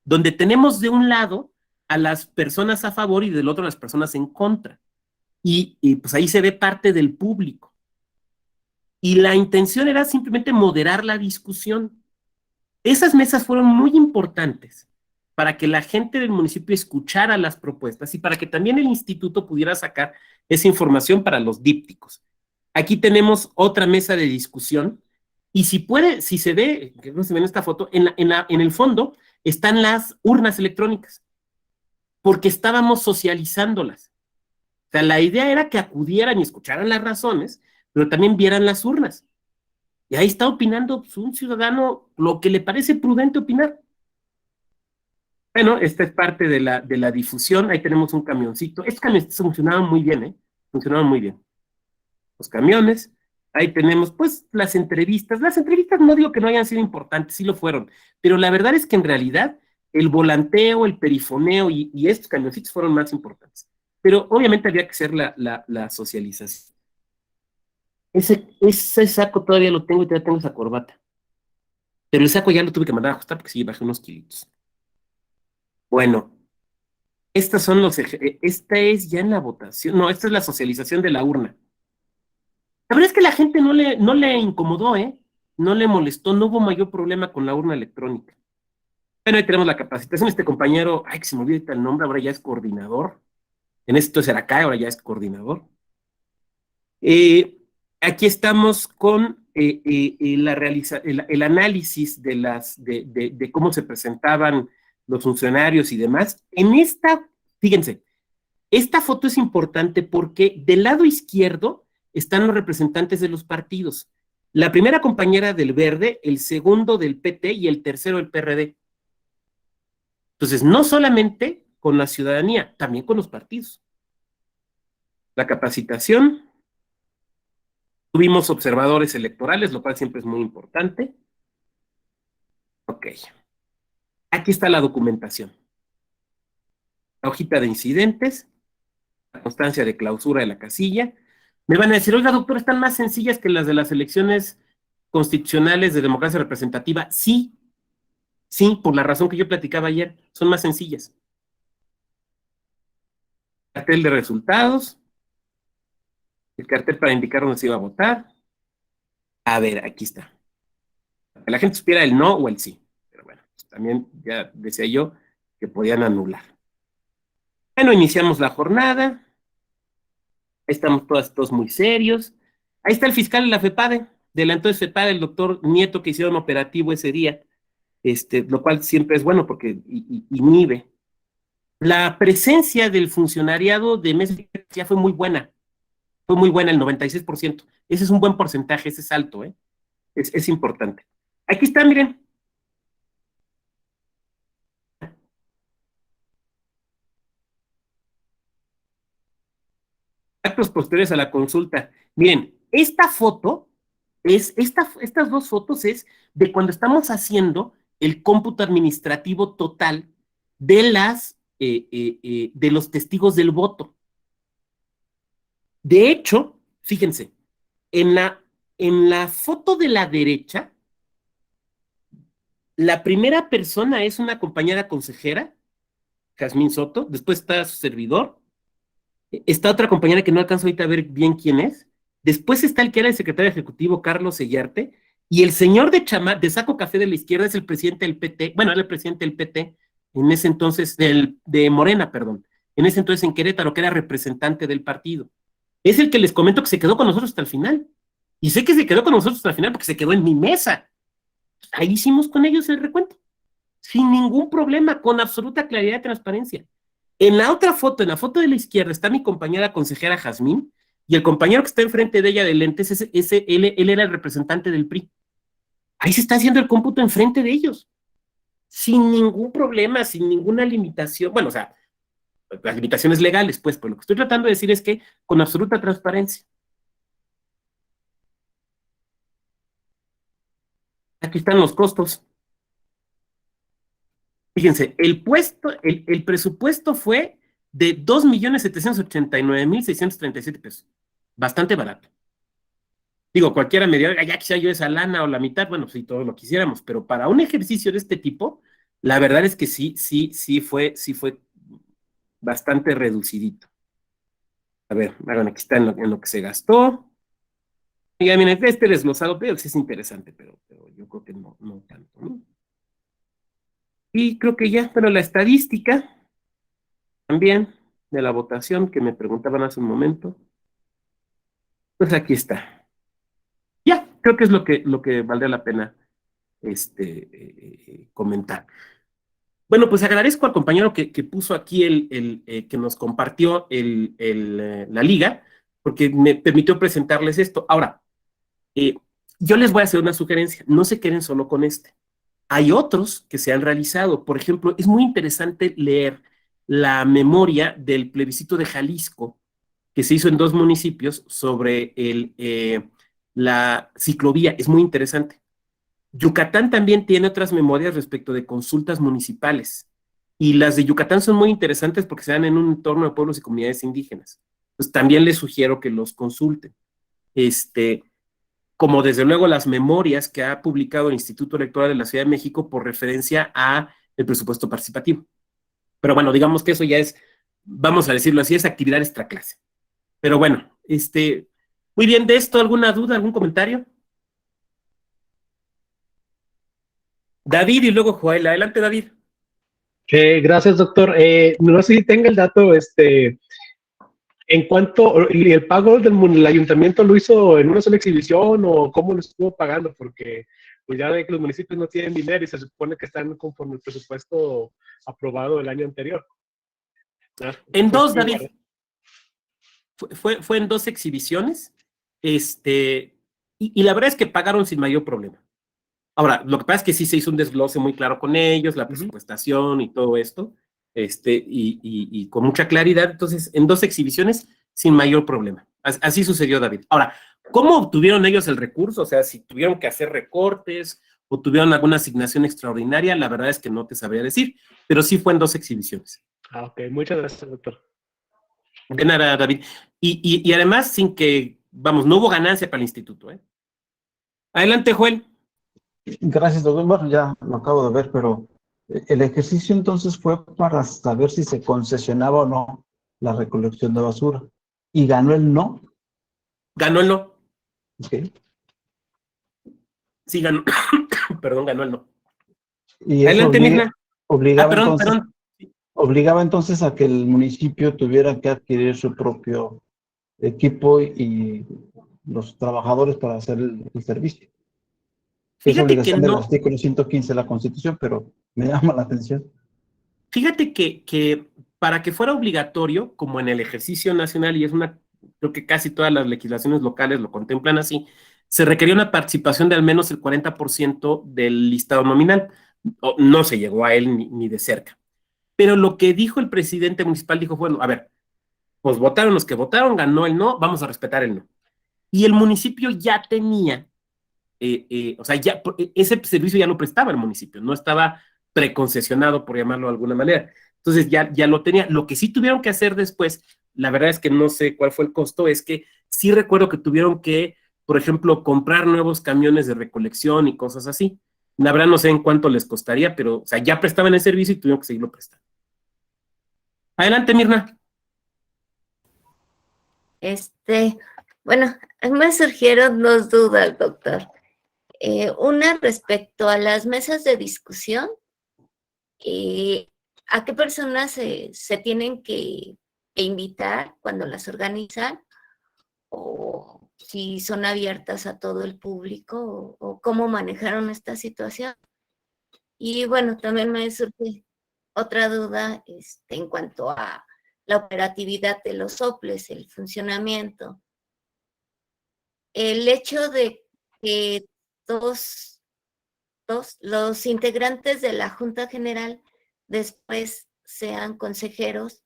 donde tenemos de un lado a las personas a favor y del otro a las personas en contra. Y pues ahí se ve parte del público. Y la intención era simplemente moderar la discusión. Esas mesas fueron muy importantes para que la gente del municipio escuchara las propuestas y para que también el instituto pudiera sacar esa información para los dípticos. Aquí tenemos otra mesa de discusión y si se ve, que no se ve en esta foto, en el fondo están las urnas electrónicas, porque estábamos socializándolas. O sea, la idea era que acudieran y escucharan las razones, pero también vieran las urnas. Y ahí está opinando pues, un ciudadano lo que le parece prudente opinar. Bueno, esta es parte de la difusión. Ahí tenemos un camioncito. Estos camiones funcionaban muy bien, ¿eh? Funcionaban muy bien. Los camiones. Ahí tenemos, pues, las entrevistas. Las entrevistas no digo que no hayan sido importantes, sí lo fueron. Pero la verdad es que en realidad el volanteo, el perifoneo y estos camioncitos fueron más importantes. Pero obviamente había que hacer la socialización. Ese saco todavía lo tengo y todavía tengo esa corbata. Pero el saco ya lo tuve que mandar a ajustar porque sí bajé unos kilitos. Bueno, esta es ya en la votación. No, esta es la socialización de la urna. La verdad es que la gente no le incomodó, ¿eh? No le molestó, no hubo mayor problema con la urna electrónica. Bueno, ahí tenemos la capacitación. Este compañero, ay, que se me olvida el nombre, ahora ya es coordinador. En esto era acá, ahora ya es coordinador. Aquí estamos con el análisis de cómo se presentaban los funcionarios y demás. Fíjense, esta foto es importante porque del lado izquierdo están los representantes de los partidos. La primera compañera del Verde, el segundo del PT y el tercero del PRD. Entonces, no solamente con la ciudadanía, también con los partidos. La capacitación. Tuvimos observadores electorales, lo cual siempre es muy importante. Ok. Aquí está la documentación. La hojita de incidentes, la constancia de clausura de la casilla. Me van a decir, oiga, doctor, ¿están más sencillas que las de las elecciones constitucionales de democracia representativa? Sí, por la razón que yo platicaba ayer, son más sencillas. Cartel de resultados. El cartel para indicar dónde se iba a votar. A ver, aquí está. Que la gente supiera el no o el sí. Pero bueno, pues también ya decía yo que podían anular. Bueno, iniciamos la jornada. Ahí estamos todos muy serios. Ahí está el fiscal de la FEPADE, de la entonces FEPADE, el doctor Nieto, que hicieron operativo ese día, lo cual siempre es bueno porque inhibe. La presencia del funcionariado de mesa ya fue muy buena, el 96%. Ese es un buen porcentaje, ese es alto, ¿eh? Es importante. Aquí está, miren. Actos posteriores a la consulta. Miren, esta foto estas dos fotos es de cuando estamos haciendo el cómputo administrativo total de de los testigos del voto. De hecho, fíjense, en la foto de la derecha, la primera persona es una compañera consejera, Jazmín Soto, después está su servidor, está otra compañera que no alcanzo ahorita a ver bien quién es, después está el que era el secretario ejecutivo, Carlos Sellarte, y el señor de saco café de la izquierda es el presidente del PT, bueno, era el presidente del PT, en ese entonces, de Morena, perdón, en ese entonces en Querétaro, que era representante del partido. Es el que les comento que se quedó con nosotros hasta el final. Y sé que se quedó con nosotros hasta el final porque se quedó en mi mesa. Ahí hicimos con ellos el recuento. Sin ningún problema, con absoluta claridad y transparencia. En la otra foto, en la foto de la izquierda, está mi compañera consejera Jazmín, y el compañero que está enfrente de ella de lentes, él era el representante del PRI. Ahí se está haciendo el cómputo enfrente de ellos. Sin ningún problema, sin ninguna limitación. Bueno, o sea, las limitaciones legales, pues, pero lo que estoy tratando de decir es que con absoluta transparencia. Aquí están los costos. Fíjense, el presupuesto fue de 2.789.637 pesos. Bastante barato. Digo, cualquiera me diría, ya quisiera yo esa lana o la mitad, bueno, si todos lo quisiéramos, pero para un ejercicio de este tipo, la verdad es que sí fue bastante reducidito. A ver, hagan aquí está en lo que se gastó. Y ya miren, este desglosado, pero sí es interesante, pero yo creo que no tanto, ¿no? Y creo que ya, pero la estadística también de la votación que me preguntaban hace un momento, pues aquí está. Ya, creo que es lo que valdría la pena comentar. Bueno, pues agradezco al compañero que puso aquí que nos compartió la liga, porque me permitió presentarles esto. Ahora, yo les voy a hacer una sugerencia, no se queden solo con este. Hay otros que se han realizado. Por ejemplo, es muy interesante leer la memoria del plebiscito de Jalisco, que se hizo en 2 municipios sobre la ciclovía. Es muy interesante. Yucatán también tiene otras memorias respecto de consultas municipales. Y las de Yucatán son muy interesantes porque se dan en un entorno de pueblos y comunidades indígenas. Pues también les sugiero que los consulten. Como desde luego las memorias que ha publicado el Instituto Electoral de la Ciudad de México por referencia a el presupuesto participativo. Pero bueno, digamos que eso ya es, vamos a decirlo así, es actividad extraclase. Pero bueno, muy bien, de esto, ¿alguna duda, algún comentario? David y luego Joel. Adelante, David. Gracias, doctor. No sé si tenga el dato, en cuanto, y el pago del ayuntamiento lo hizo en una sola exhibición o cómo lo estuvo pagando, porque pues ya ve que los municipios no tienen dinero y se supone que están conforme el presupuesto aprobado el año anterior. En 2, David. Fue en 2 exhibiciones, y la verdad es que pagaron sin mayor problema. Ahora, lo que pasa es que sí se hizo un desglose muy claro con ellos, la presupuestación y todo esto, y con mucha claridad. Entonces, en 2 exhibiciones, sin mayor problema. Así sucedió, David. Ahora, ¿cómo obtuvieron ellos el recurso? O sea, si tuvieron que hacer recortes o tuvieron alguna asignación extraordinaria, la verdad es que no te sabría decir, pero sí fue en 2 exhibiciones. Ok, muchas gracias, doctor. De nada, David. Y además, sin que, vamos, no hubo ganancia para el instituto, ¿eh? Adelante, Joel. Gracias, doctor. Bueno, ya lo acabo de ver, pero el ejercicio entonces fue para saber si se concesionaba o no la recolección de basura. ¿Y ganó el no? Ganó el no. ¿Ok? Sí, ganó. Perdón, ganó el no. Y eso Adelante, Mirna. obligaba Perdón, entonces, perdón. obligaba entonces a que el municipio tuviera que adquirir su propio equipo y los trabajadores para hacer el servicio. Es Fíjate que obligación del no, artículo 115 de la Constitución, pero me llama la atención. fíjate que para que fuera obligatorio, como en el ejercicio nacional, y es una, creo que casi todas las legislaciones locales lo contemplan así, se requería una participación de al menos el 40% del listado nominal. No se llegó a él ni de cerca. Pero lo que dijo el presidente municipal, dijo, bueno, a ver, pues votaron los que votaron, ganó el no, vamos a respetar el no. Y el municipio ya tenía, o sea, ya ese servicio ya lo prestaba el municipio, no estaba preconcesionado, por llamarlo de alguna manera. Entonces ya lo tenía. Lo que sí tuvieron que hacer después, la verdad es que no sé cuál fue el costo, es que sí recuerdo que tuvieron que, por ejemplo, comprar nuevos camiones de recolección y cosas así. La verdad no sé en cuánto les costaría, pero, o sea, ya prestaban el servicio y tuvieron que seguirlo prestando. Adelante, Mirna. Bueno, me surgieron dos dudas, doctor. Una respecto a las mesas de discusión, ¿a qué personas se tienen que invitar cuando las organizan? ¿O si son abiertas a todo el público? ¿O cómo manejaron esta situación? Y bueno, también me surge otra duda en cuanto a la operatividad de los soples, el funcionamiento. El hecho de que todos los integrantes de la Junta General después sean consejeros,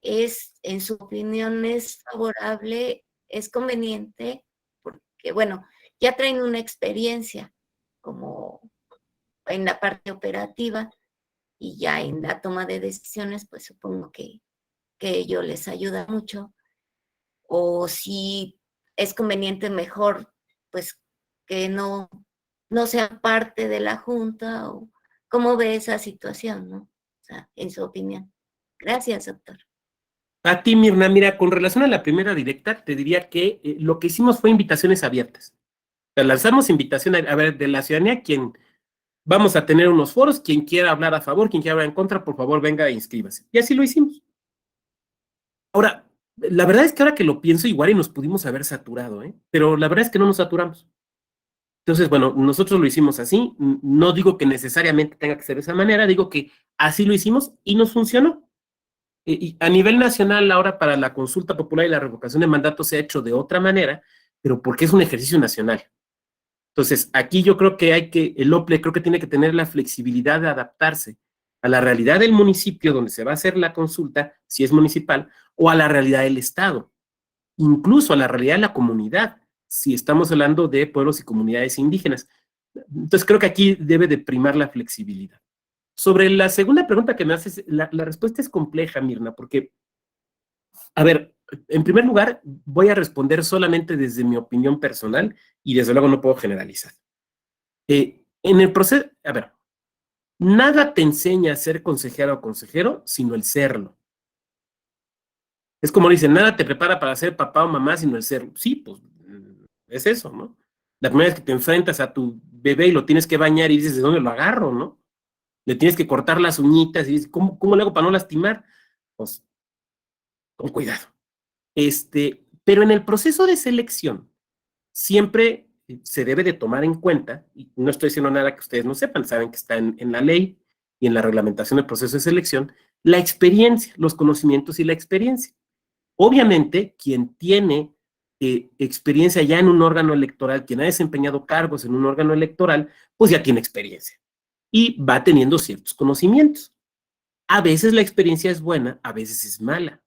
en su opinión, es favorable, es conveniente, porque, bueno, ya traen una experiencia como en la parte operativa y ya en la toma de decisiones, pues supongo que ello les ayuda mucho. O si es conveniente mejor, pues que no sean parte de la junta, o cómo ve esa situación, ¿no? O sea, en su opinión. Gracias, doctor. A ti, Mirna, mira, con relación a la primera directa, te diría que lo que hicimos fue invitaciones abiertas. O sea, lanzamos invitación a ver, de la ciudadanía, quien vamos a tener unos foros, quien quiera hablar a favor, quien quiera hablar en contra, por favor, venga e inscríbase. Y así lo hicimos. Ahora, la verdad es que ahora que lo pienso, igual y nos pudimos haber saturado, ¿eh? Pero la verdad es que no nos saturamos. Entonces, bueno, nosotros lo hicimos así. No digo que necesariamente tenga que ser de esa manera, digo que así lo hicimos y nos funcionó. Y a nivel nacional, ahora para la consulta popular y la revocación de mandato se ha hecho de otra manera, pero porque es un ejercicio nacional. Entonces, aquí yo creo que el OPLE creo que tiene que tener la flexibilidad de adaptarse a la realidad del municipio donde se va a hacer la consulta, si es municipal, o a la realidad del Estado, incluso a la realidad de la comunidad, si estamos hablando de pueblos y comunidades indígenas. Entonces, creo que aquí debe de primar la flexibilidad. Sobre la segunda pregunta que me haces, la respuesta es compleja, Mirna, porque, a ver, en primer lugar, voy a responder solamente desde mi opinión personal y desde luego no puedo generalizar. En el proceso, a ver, nada te enseña a ser consejero o consejero, sino el serlo. Es como dicen, nada te prepara para ser papá o mamá, sino el serlo. Sí, pues es eso, ¿no? La primera vez que te enfrentas a tu bebé y lo tienes que bañar y dices, ¿de dónde lo agarro, no? Le tienes que cortar las uñitas y dices, ¿cómo le hago para no lastimar? Pues, con cuidado. Pero en el proceso de selección, siempre se debe de tomar en cuenta, y no estoy diciendo nada que ustedes no sepan, saben que está en la ley y en la reglamentación del proceso de selección, la experiencia, los conocimientos y la experiencia. Obviamente, quien tiene experiencia ya en un órgano electoral, quien ha desempeñado cargos en un órgano electoral, pues ya tiene experiencia y va teniendo ciertos conocimientos. A veces la experiencia es buena, a veces es mala.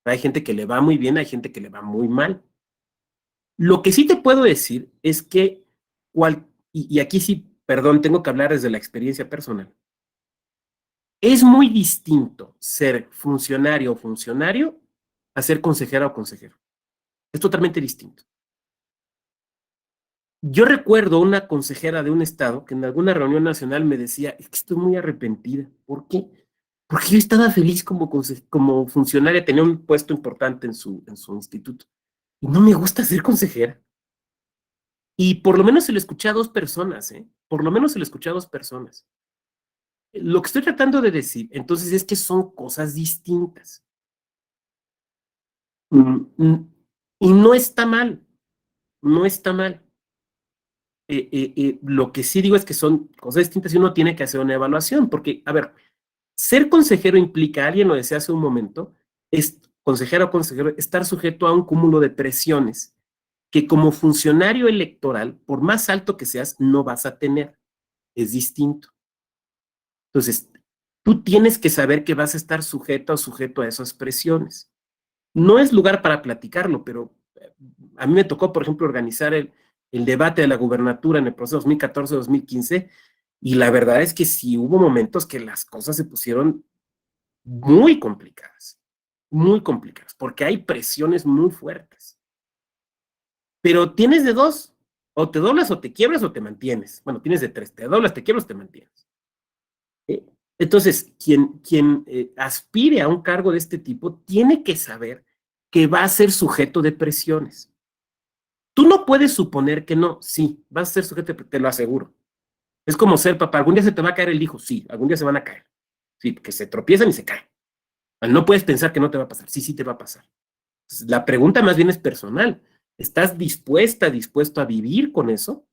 Hay gente que le va muy bien, hay gente que le va muy mal. Lo que sí te puedo decir es que, y aquí sí, perdón, tengo que hablar desde la experiencia personal. Es muy distinto ser funcionario o funcionario a ser consejera o consejero. Es totalmente distinto. Yo recuerdo una consejera de un estado que en alguna reunión nacional me decía, es que estoy muy arrepentida. ¿Por qué? Porque yo estaba feliz como funcionaria, tenía un puesto importante en su instituto. Y no me gusta ser consejera. Y por lo menos se lo escuché a 2 personas, ¿eh? Por lo menos se lo escuché a 2 personas. Lo que estoy tratando de decir, entonces, es que son cosas distintas. Y no está mal, no está mal. Lo que sí digo es que son cosas distintas y uno tiene que hacer una evaluación, porque, a ver, ser consejero implica, alguien lo decía hace un momento, es consejero o consejero, estar sujeto a un cúmulo de presiones que como funcionario electoral, por más alto que seas, no vas a tener. Es distinto. Entonces, tú tienes que saber que vas a estar sujeto o sujeto a esas presiones. No es lugar para platicarlo, pero a mí me tocó, por ejemplo, organizar el debate de la gubernatura en el proceso 2014-2015, y la verdad es que sí hubo momentos que las cosas se pusieron muy complicadas, porque hay presiones muy fuertes. Pero tienes de dos, o te doblas o te quiebras o te mantienes. Bueno, tienes de tres, te doblas, te quiebras, te mantienes. Entonces, quien aspire a un cargo de este tipo tiene que saber que va a ser sujeto de presiones. Tú no puedes suponer que no, sí, vas a ser sujeto, te lo aseguro. Es como ser papá, algún día se te va a caer el hijo, sí, algún día se van a caer. Sí, que se tropiezan y se caen. No puedes pensar que no te va a pasar, sí, sí te va a pasar. Entonces, la pregunta más bien es personal. ¿Estás dispuesto a vivir con eso?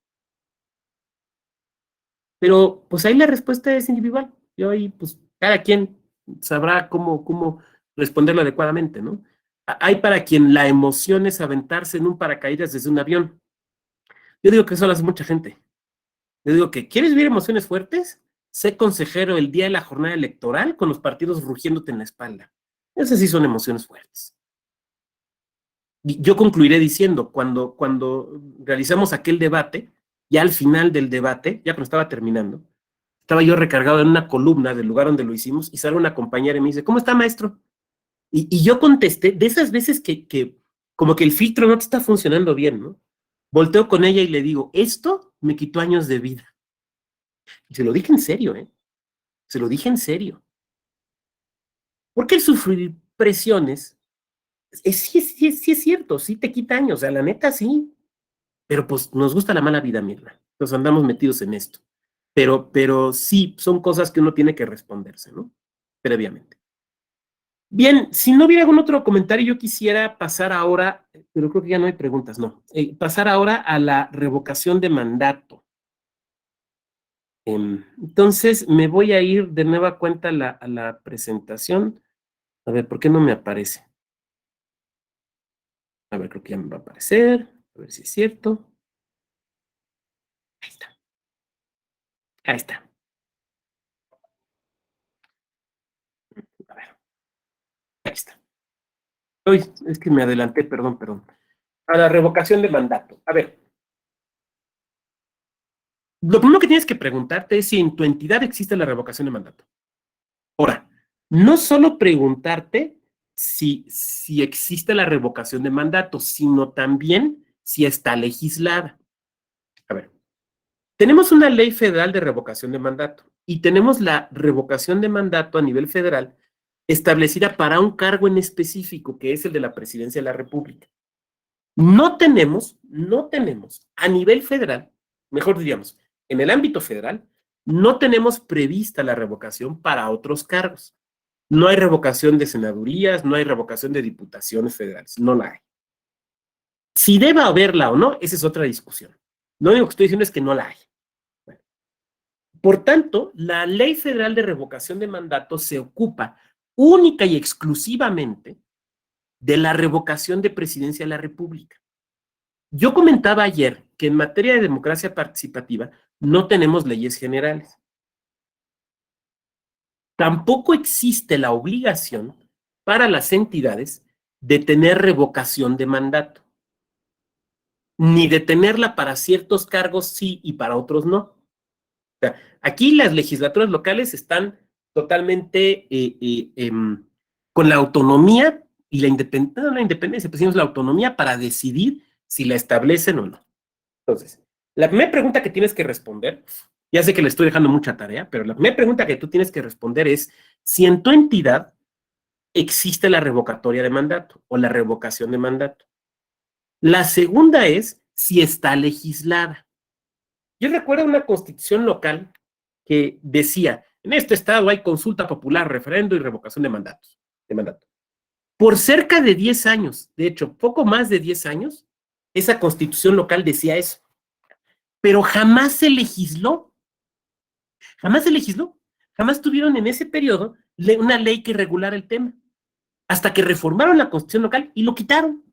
Pero pues ahí la respuesta es individual. Yo ahí, pues, cada quien sabrá cómo responderlo adecuadamente, ¿no? Hay para quien la emoción es aventarse en un paracaídas desde un avión. Yo digo que eso lo hace mucha gente. Yo digo que, ¿quieres vivir emociones fuertes? Sé consejero el día de la jornada electoral con los partidos rugiéndote en la espalda. Esas sí son emociones fuertes. Y yo concluiré diciendo, cuando realizamos aquel debate, ya al final del debate, ya cuando estaba terminando, estaba yo recargado en una columna del lugar donde lo hicimos y sale una compañera y me dice, ¿cómo está, maestro? Y yo contesté, de esas veces que como que el filtro no te está funcionando bien, ¿no? Volteo con ella y le digo, esto me quitó años de vida. Y se lo dije en serio, ¿eh? Se lo dije en serio. Porque el sufrir presiones, sí es cierto, sí te quita años, o sea, la neta sí. Pero pues nos gusta la mala vida, Mirna. Nos andamos metidos en esto. Pero sí, son cosas que uno tiene que responderse, ¿no? Previamente. Bien, si no hubiera algún otro comentario, yo quisiera pasar ahora, pero creo que ya no hay preguntas, no. Pasar ahora a la revocación de mandato. Entonces, me voy a ir de nueva cuenta a la presentación. A ver, ¿por qué no me aparece? A ver, creo que ya me va a aparecer. A ver si es cierto. Ahí está. Ahí está. A ver, ahí está. Uy, es que me adelanté, perdón. A la revocación de mandato. A ver, lo primero que tienes que preguntarte es si en tu entidad existe la revocación de mandato. Ahora, no solo preguntarte si existe la revocación de mandato, sino también si está legislada. A ver, tenemos una ley federal de revocación de mandato y tenemos la revocación de mandato a nivel federal establecida para un cargo en específico, que es el de la presidencia de la República. No tenemos a nivel federal, mejor diríamos, en el ámbito federal, no tenemos prevista la revocación para otros cargos. No hay revocación de senadurías, no hay revocación de diputaciones federales, no la hay. Si debe haberla o no, esa es otra discusión. Lo único que estoy diciendo es que no la hay. Bueno, por tanto, la Ley Federal de Revocación de Mandato se ocupa única y exclusivamente de la revocación de presidencia de la República. Yo comentaba ayer que en materia de democracia participativa no tenemos leyes generales. Tampoco existe la obligación para las entidades de tener revocación de mandato, ni de tenerla para ciertos cargos sí y para otros no. O sea, aquí las legislaturas locales están totalmente con la autonomía y la independencia, pues la autonomía para decidir si la establecen o no. Entonces, la primera pregunta que tienes que responder, ya sé que le estoy dejando mucha tarea, pero la primera pregunta que tú tienes que responder es si en tu entidad existe la revocatoria de mandato o la revocación de mandato. La segunda es si está legislada. Yo recuerdo una constitución local que decía, en este estado hay consulta popular, referendo y revocación de mandatos, de mandato. Por cerca de 10 años, de hecho, poco más de 10 años, esa constitución local decía eso. Pero jamás se legisló. Jamás se legisló. Jamás tuvieron en ese periodo una ley que regulara el tema. Hasta que reformaron la constitución local y lo quitaron.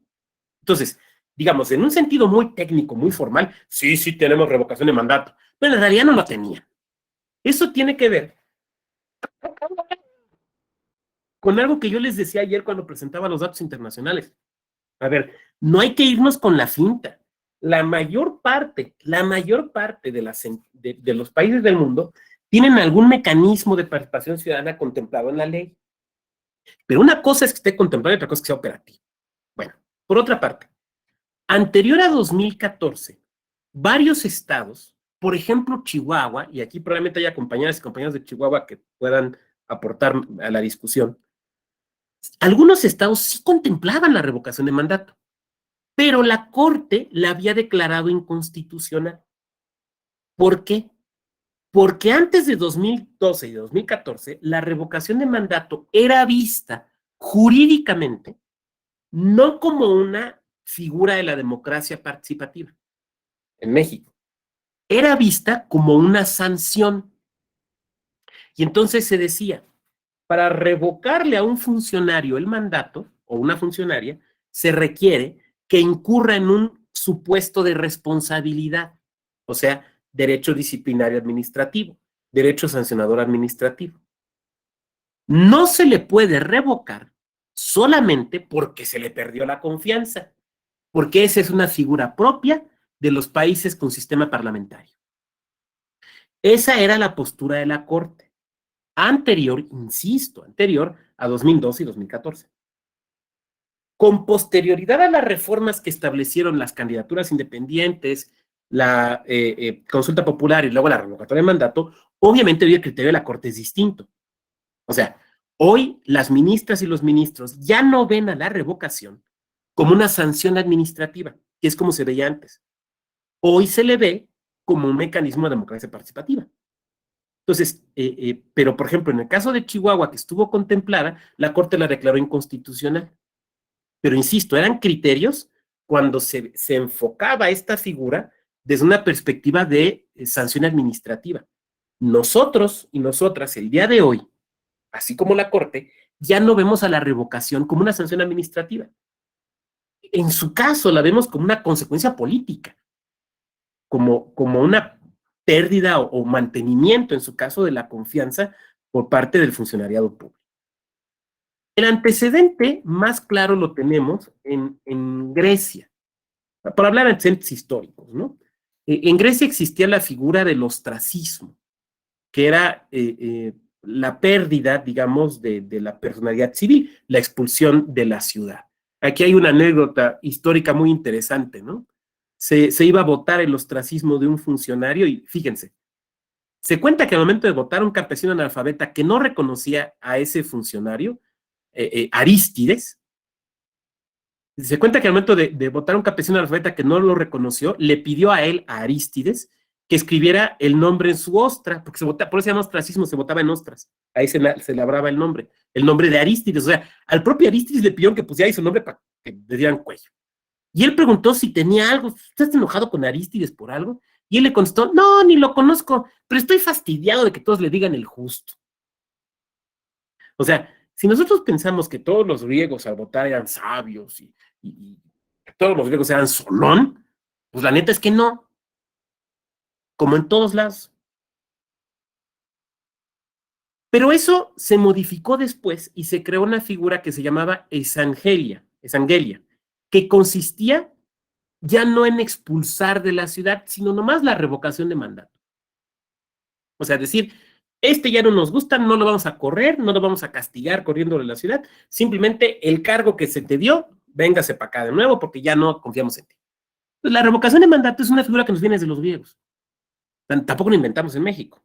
Entonces, digamos, en un sentido muy técnico, muy formal, sí, sí tenemos revocación de mandato, pero en realidad no lo tenía. Eso tiene que ver con algo que yo les decía ayer cuando presentaba los datos internacionales. A ver, no hay que irnos con la finta. La mayor parte de los países del mundo tienen algún mecanismo de participación ciudadana contemplado en la ley. Pero una cosa es que esté contemplado y otra cosa es que sea operativo. Bueno, por otra parte, anterior a 2014, varios estados, por ejemplo Chihuahua, y aquí probablemente haya compañeras y compañeros de Chihuahua que puedan aportar a la discusión, algunos estados sí contemplaban la revocación de mandato, pero la Corte la había declarado inconstitucional. ¿Por qué? Porque antes de 2012 y 2014, la revocación de mandato era vista jurídicamente no como una figura de la democracia participativa en México, era vista como una sanción. Y entonces se decía, para revocarle a un funcionario el mandato, o una funcionaria, se requiere que incurra en un supuesto de responsabilidad, o sea, derecho disciplinario administrativo, derecho sancionador administrativo. No se le puede revocar solamente porque se le perdió la confianza, porque esa es una figura propia de los países con sistema parlamentario. Esa era la postura de la Corte, anterior, insisto, anterior a 2012 y 2014. Con posterioridad a las reformas que establecieron las candidaturas independientes, la consulta popular y luego la revocatoria de mandato, obviamente hoy el criterio de la Corte es distinto. O sea, hoy las ministras y los ministros ya no ven a la revocación como una sanción administrativa, que es como se veía antes. Hoy se le ve como un mecanismo de democracia participativa. Entonces, pero por ejemplo, en el caso de Chihuahua, que estuvo contemplada, la Corte la declaró inconstitucional. Pero insisto, eran criterios cuando se enfocaba esta figura desde una perspectiva de sanción administrativa. Nosotros y nosotras, el día de hoy, así como la Corte, ya no vemos a la revocación como una sanción administrativa. En su caso, la vemos como una consecuencia política, como una pérdida o mantenimiento, en su caso, de la confianza por parte del funcionariado público. El antecedente más claro lo tenemos en Grecia, por hablar de antecedentes históricos, ¿no? En Grecia existía la figura del ostracismo, que era la pérdida, digamos, de la personalidad civil, la expulsión de la ciudad. Aquí hay una anécdota histórica muy interesante, ¿no? Se iba a votar el ostracismo de un funcionario y fíjense, se cuenta que al momento de votar un campesino analfabeta que no reconocía a ese funcionario, Arístides, se cuenta que al momento de votar un campesino analfabeta que no lo reconoció, le pidió a él, a Arístides, que escribiera el nombre en su ostra, porque por eso se llama ostracismo, se votaba en ostras, ahí se labraba el nombre de Arístides, o sea, al propio Arístides le pidieron que pusiera ahí su nombre para que le dieran cuello. Y él preguntó si tenía algo, ¿estás enojado con Arístides por algo? Y él le contestó, no, ni lo conozco, pero estoy fastidiado de que todos le digan el justo. O sea, si nosotros pensamos que todos los griegos al votar eran sabios y que todos los griegos eran Solón, pues la neta es que no, como en todos lados. Pero eso se modificó después y se creó una figura que se llamaba esangelia, que consistía ya no en expulsar de la ciudad, sino nomás la revocación de mandato. O sea, decir, este ya no nos gusta, no lo vamos a correr, no lo vamos a castigar corriendo de la ciudad, simplemente el cargo que se te dio, véngase para acá de nuevo porque ya no confiamos en ti. Entonces, la revocación de mandato es una figura que nos viene desde los griegos. Tampoco lo inventamos en México.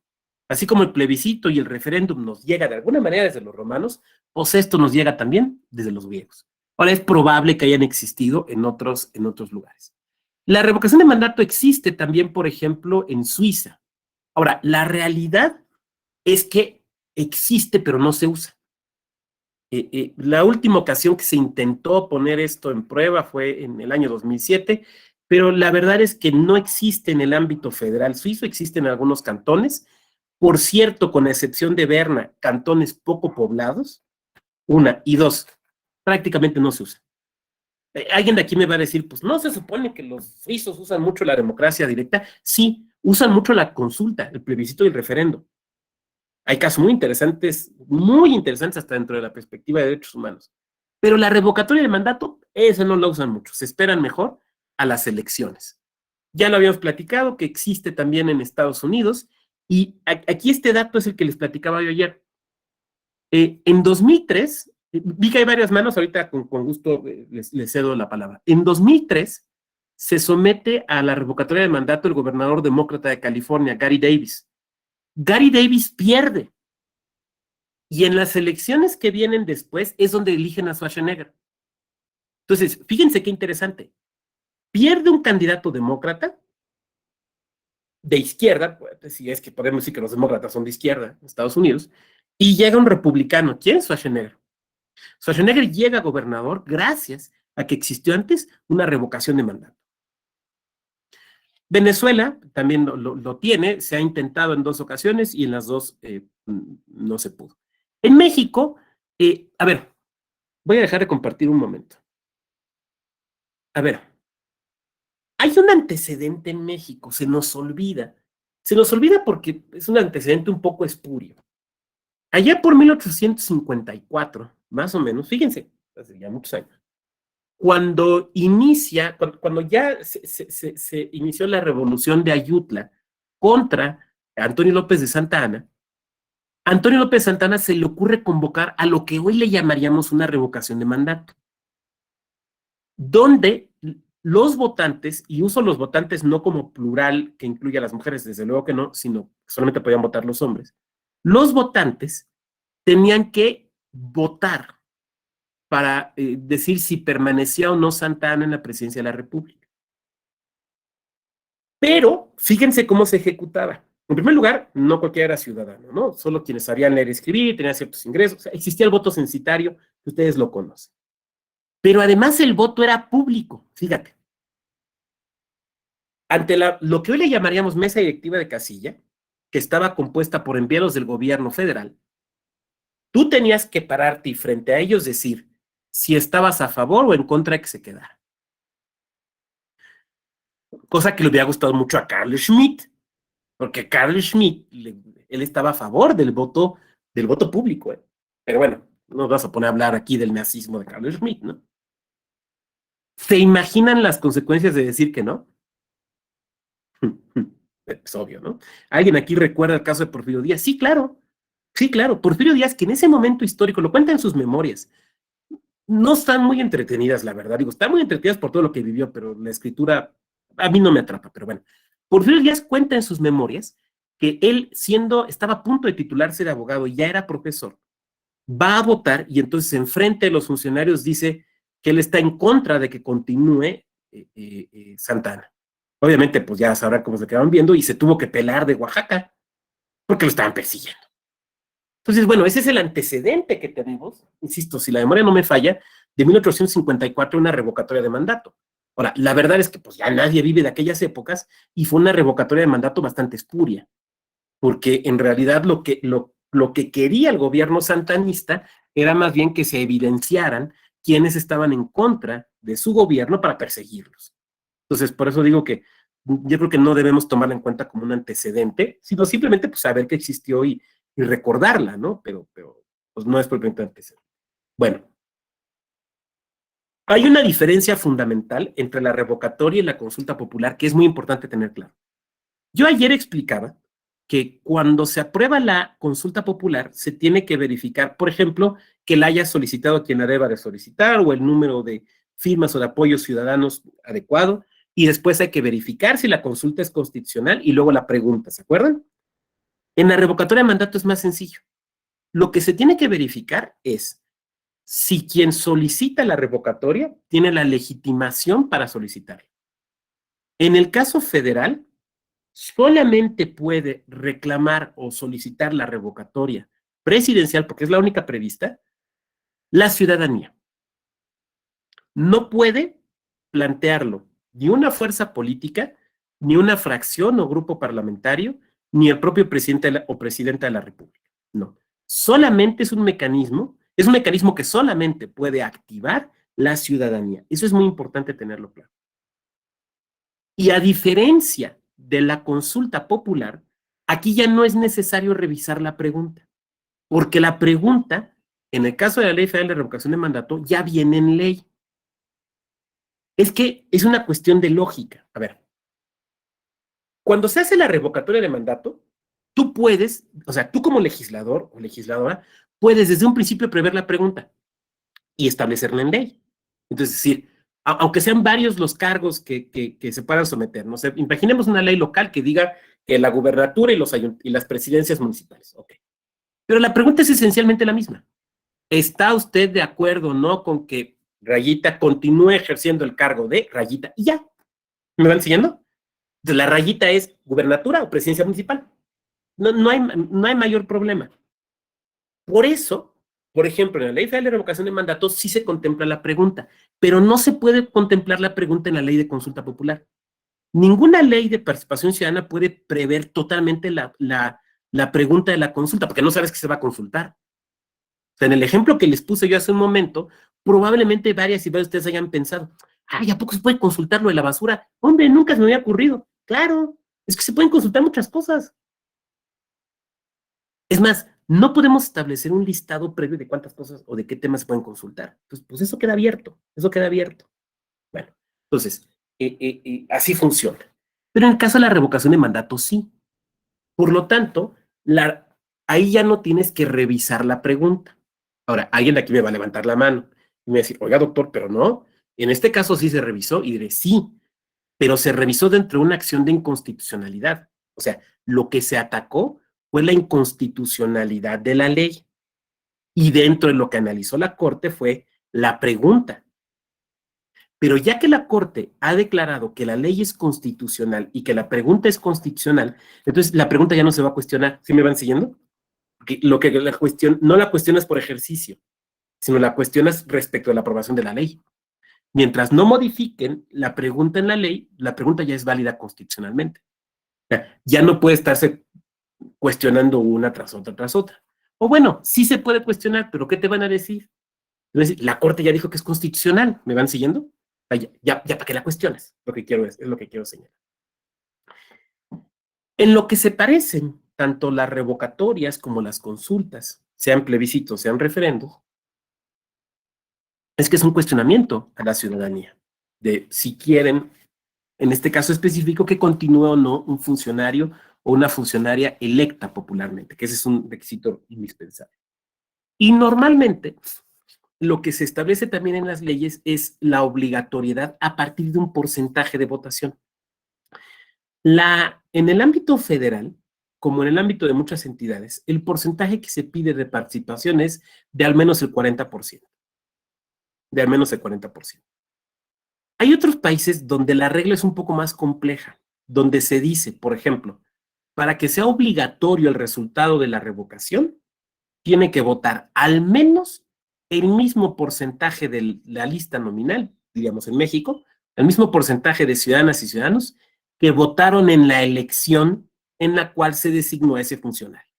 Así como el plebiscito y el referéndum nos llega de alguna manera desde los romanos, pues esto nos llega también desde los griegos. Ahora es probable que hayan existido en otros lugares. La revocación de mandato existe también, por ejemplo, en Suiza. Ahora, la realidad es que existe, pero no se usa. La última ocasión que se intentó poner esto en prueba fue en el año 2007, pero la verdad es que no existe en el ámbito federal suizo, existe en algunos cantones. Por cierto, con excepción de Berna, cantones poco poblados, una, y dos, prácticamente no se usa. Alguien de aquí me va a decir, pues no se supone que los suizos usan mucho la democracia directa. Sí, usan mucho la consulta, el plebiscito y el referendo. Hay casos muy interesantes hasta dentro de la perspectiva de derechos humanos. Pero la revocatoria de mandato, esa no la usan mucho, se esperan mejor a las elecciones. Ya lo habíamos platicado, que existe también en Estados Unidos, y aquí este dato es el que les platicaba yo ayer. En 2003, vi que hay varias manos, ahorita con gusto les cedo la palabra. En 2003 se somete a la revocatoria de mandato el gobernador demócrata de California, Gary Davis. Gary Davis pierde. Y en las elecciones que vienen después es donde eligen a Schwarzenegger. Entonces, fíjense qué interesante. Pierde un candidato demócrata de izquierda, pues, si es que podemos decir que los demócratas son de izquierda en Estados Unidos, y llega un republicano. ¿Quién es Schwarzenegger? Schwarzenegger llega a gobernador gracias a que existió antes una revocación de mandato. Venezuela también lo tiene, se ha intentado en 2 ocasiones y en las 2 no se pudo. En México, a ver, voy a dejar de compartir un momento. A ver, hay un antecedente en México, se nos olvida porque es un antecedente un poco espurio. Allá por 1854, más o menos, fíjense, hace ya muchos años, cuando ya se inició la revolución de Ayutla contra Antonio López de Santa Anna, a Antonio López de Santa Anna se le ocurre convocar a lo que hoy le llamaríamos una revocación de mandato, donde los votantes, y uso los votantes no como plural que incluye a las mujeres, desde luego que no, sino que solamente podían votar los hombres, los votantes tenían que votar para decir si permanecía o no Santa Anna en la presidencia de la República. Pero fíjense cómo se ejecutaba. En primer lugar, no cualquiera era ciudadano, ¿no? Solo quienes sabían leer y escribir, tenían ciertos ingresos. O sea, existía el voto censitario, que ustedes lo conocen. Pero además el voto era público, fíjate. Ante lo que hoy le llamaríamos mesa directiva de casilla, que estaba compuesta por enviados del gobierno federal, tú tenías que pararte y frente a ellos decir si estabas a favor o en contra de que se quedara. Cosa que le hubiera gustado mucho a Carl Schmitt, porque Carl Schmitt, él estaba a favor del voto público, ¿eh? Pero bueno, no nos vas a poner a hablar aquí del nazismo de Carl Schmitt, ¿no? ¿Se imaginan las consecuencias de decir que no? Es obvio, ¿no? ¿Alguien aquí recuerda el caso de Porfirio Díaz? Sí, claro. Sí, claro. Porfirio Díaz, que en ese momento histórico, lo cuenta en sus memorias, no están muy entretenidas, la verdad. Digo, están muy entretenidas por todo lo que vivió, pero la escritura a mí no me atrapa, pero bueno. Porfirio Díaz cuenta en sus memorias que él, estaba a punto de titularse de abogado y ya era profesor, va a votar y entonces enfrente de los funcionarios dice que él está en contra de que continúe Santa Anna. Obviamente, pues ya sabrán cómo se quedaban viendo y se tuvo que pelar de Oaxaca porque lo estaban persiguiendo. Entonces, bueno, ese es el antecedente que tenemos, insisto, si la memoria no me falla, de 1854, una revocatoria de mandato. Ahora, la verdad es que pues ya nadie vive de aquellas épocas y fue una revocatoria de mandato bastante espuria, porque en realidad lo que quería el gobierno santanista era más bien que se evidenciaran quienes estaban en contra de su gobierno para perseguirlos. Entonces, por eso digo que yo creo que no debemos tomarla en cuenta como un antecedente, sino simplemente pues saber que existió y recordarla, ¿no? Pero pues no es propiamente antecedente. Bueno, hay una diferencia fundamental entre la revocatoria y la consulta popular que es muy importante tener claro. Yo ayer explicaba que cuando se aprueba la consulta popular se tiene que verificar, por ejemplo, que la haya solicitado quien la deba de solicitar o el número de firmas o de apoyos ciudadanos adecuado, y después hay que verificar si la consulta es constitucional y luego la pregunta, ¿se acuerdan? En la revocatoria de mandato es más sencillo. Lo que se tiene que verificar es si quien solicita la revocatoria tiene la legitimación para solicitarla. En el caso federal, solamente puede reclamar o solicitar la revocatoria presidencial, porque es la única prevista, la ciudadanía. No puede plantearlo ni una fuerza política, ni una fracción o grupo parlamentario, ni el propio presidente o presidenta de la República. No. Solamente es un mecanismo que solamente puede activar la ciudadanía. Eso es muy importante tenerlo claro. Y a diferencia de la consulta popular, aquí ya no es necesario revisar la pregunta, porque la pregunta, en el caso de la Ley Federal de Revocación de Mandato, ya viene en ley. Es que es una cuestión de lógica. A ver, cuando se hace la revocatoria de mandato, tú puedes, o sea, tú como legislador o legisladora, puedes desde un principio prever la pregunta y establecerla en ley. Entonces, es decir, aunque sean varios los cargos que se puedan someter, no sé, imaginemos una ley local que diga que la gubernatura y las presidencias municipales, ok. Pero la pregunta es esencialmente la misma. ¿Está usted de acuerdo o no con que Rayita continúe ejerciendo el cargo de Rayita? Y ya. ¿Me van siguiendo? Entonces, la rayita es gubernatura o presidencia municipal. No hay mayor problema. Por eso, por ejemplo, en la Ley Federal de Revocación de Mandato sí se contempla la pregunta, pero no se puede contemplar la pregunta en la Ley de Consulta Popular. Ninguna ley de participación ciudadana puede prever totalmente la pregunta de la consulta, porque no sabes qué se va a consultar. O sea, en el ejemplo que les puse yo hace un momento, probablemente varias y varios de ustedes hayan pensado, ay, ¿a poco se puede consultar lo de la basura? Hombre, nunca se me había ocurrido. Claro, es que se pueden consultar muchas cosas. Es más, no podemos establecer un listado previo de cuántas cosas o de qué temas se pueden consultar. Entonces, pues eso queda abierto, Bueno, entonces, así funciona. Pero en el caso de la revocación de mandato, sí. Por lo tanto, ahí ya no tienes que revisar la pregunta. Ahora, alguien de aquí me va a levantar la mano y me va a decir, oiga, doctor, pero no, en este caso sí se revisó, y diré, sí, pero se revisó dentro de una acción de inconstitucionalidad. O sea, lo que se atacó fue la inconstitucionalidad de la ley. Y dentro de lo que analizó la Corte fue la pregunta. Pero ya que la Corte ha declarado que la ley es constitucional y que la pregunta es constitucional, entonces la pregunta ya no se va a cuestionar. ¿Sí me van siguiendo? Porque no la cuestionas por ejercicio, sino la cuestionas respecto a la aprobación de la ley. Mientras no modifiquen la pregunta en la ley, la pregunta ya es válida constitucionalmente. Ya no puede estarse cuestionando una tras otra. O bueno, sí se puede cuestionar, pero ¿qué te van a decir? La Corte ya dijo que es constitucional. ¿Me van siguiendo? Ya para qué la cuestiones. Es lo que quiero señalar. En lo que se parecen tanto las revocatorias como las consultas, sean plebiscitos, sean referendos, es que es un cuestionamiento a la ciudadanía de si quieren, en este caso específico, que continúe o no un funcionario o una funcionaria electa popularmente, que ese es un requisito indispensable. Y normalmente, lo que se establece también en las leyes es la obligatoriedad a partir de un porcentaje de votación. En el ámbito federal, como en el ámbito de muchas entidades, el porcentaje que se pide de participación es de al menos el 40%. De al menos el 40%. Hay otros países donde la regla es un poco más compleja, donde se dice, por ejemplo, para que sea obligatorio el resultado de la revocación, tiene que votar al menos el mismo porcentaje de la lista nominal, diríamos en México, el mismo porcentaje de ciudadanas y ciudadanos que votaron en la elección en la cual se designó a ese funcionario.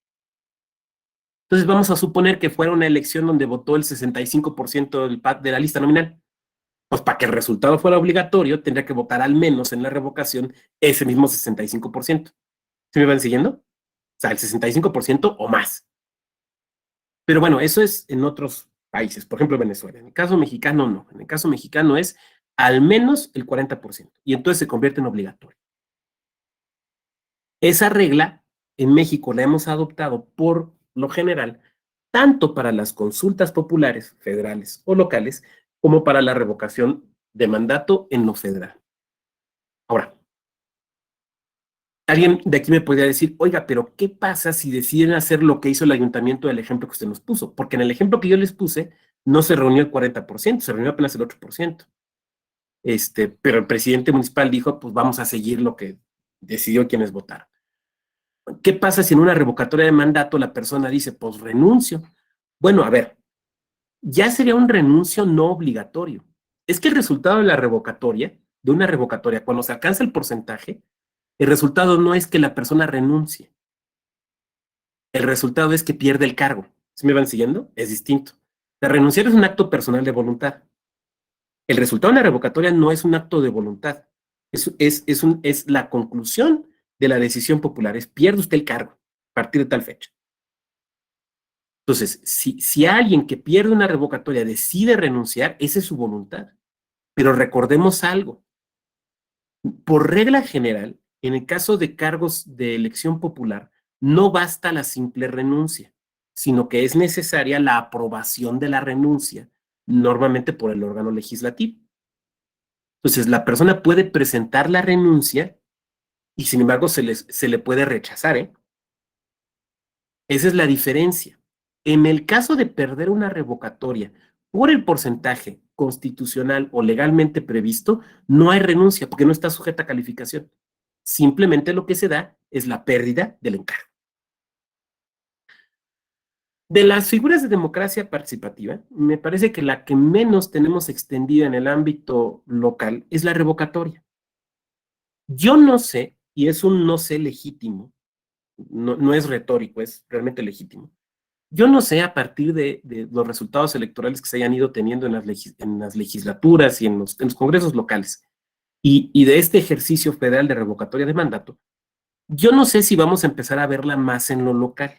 Entonces vamos a suponer que fuera una elección donde votó el 65% de la lista nominal. Pues para que el resultado fuera obligatorio, tendría que votar al menos en la revocación ese mismo 65%. ¿Sí me van siguiendo? O sea, el 65% o más. Pero bueno, eso es en otros países, por ejemplo Venezuela. En el caso mexicano no. En el caso mexicano es al menos el 40%. Y entonces se convierte en obligatorio. Esa regla en México la hemos adoptado por lo general, tanto para las consultas populares, federales o locales, como para la revocación de mandato en lo federal. Ahora, alguien de aquí me podría decir, oiga, pero ¿qué pasa si deciden hacer lo que hizo el ayuntamiento del ejemplo que usted nos puso? Porque en el ejemplo que yo les puse, No se reunió el 40%, se reunió apenas el 8%. Pero el presidente municipal dijo, pues vamos a seguir lo que decidió quienes votaron. ¿Qué pasa si en una revocatoria de mandato la persona dice, pues renuncio? Bueno, a ver, ya sería un renuncio no obligatorio. Es que el resultado de la revocatoria, de una revocatoria, cuando se alcanza el porcentaje, el resultado no es que la persona renuncie. El resultado es que pierde el cargo. ¿Sí me van siguiendo? Es distinto. La renunciar es un acto personal de voluntad. El resultado de una revocatoria no es un acto de voluntad. Es la conclusión de la decisión popular. Es pierde usted el cargo a partir de tal fecha. Entonces, si alguien que pierde una revocatoria decide renunciar, esa es su voluntad. Pero recordemos algo. Por regla general, en el caso de cargos de elección popular, no basta la simple renuncia, sino que es necesaria la aprobación de la renuncia, normalmente por el órgano legislativo. Entonces, la persona puede presentar la renuncia y, sin embargo, se le puede rechazar, ¿eh? Esa es la diferencia. En el caso de perder una revocatoria por el porcentaje constitucional o legalmente previsto, no hay renuncia porque no está sujeta a calificación. Simplemente lo que se da es la pérdida del encargo. De las figuras de democracia participativa, me parece que la que menos tenemos extendida en el ámbito local es la revocatoria. Yo no sé, y es un no sé legítimo, no es retórico, es realmente legítimo. Yo no sé, a partir de los resultados electorales que se hayan ido teniendo en las legislaturas y en los congresos locales, y de este ejercicio federal de revocatoria de mandato, yo no sé si vamos a empezar a verla más en lo local.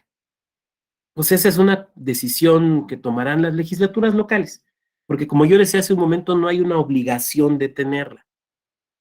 Pues esa es una decisión que tomarán las legislaturas locales, porque como yo decía hace un momento, no hay una obligación de tenerla.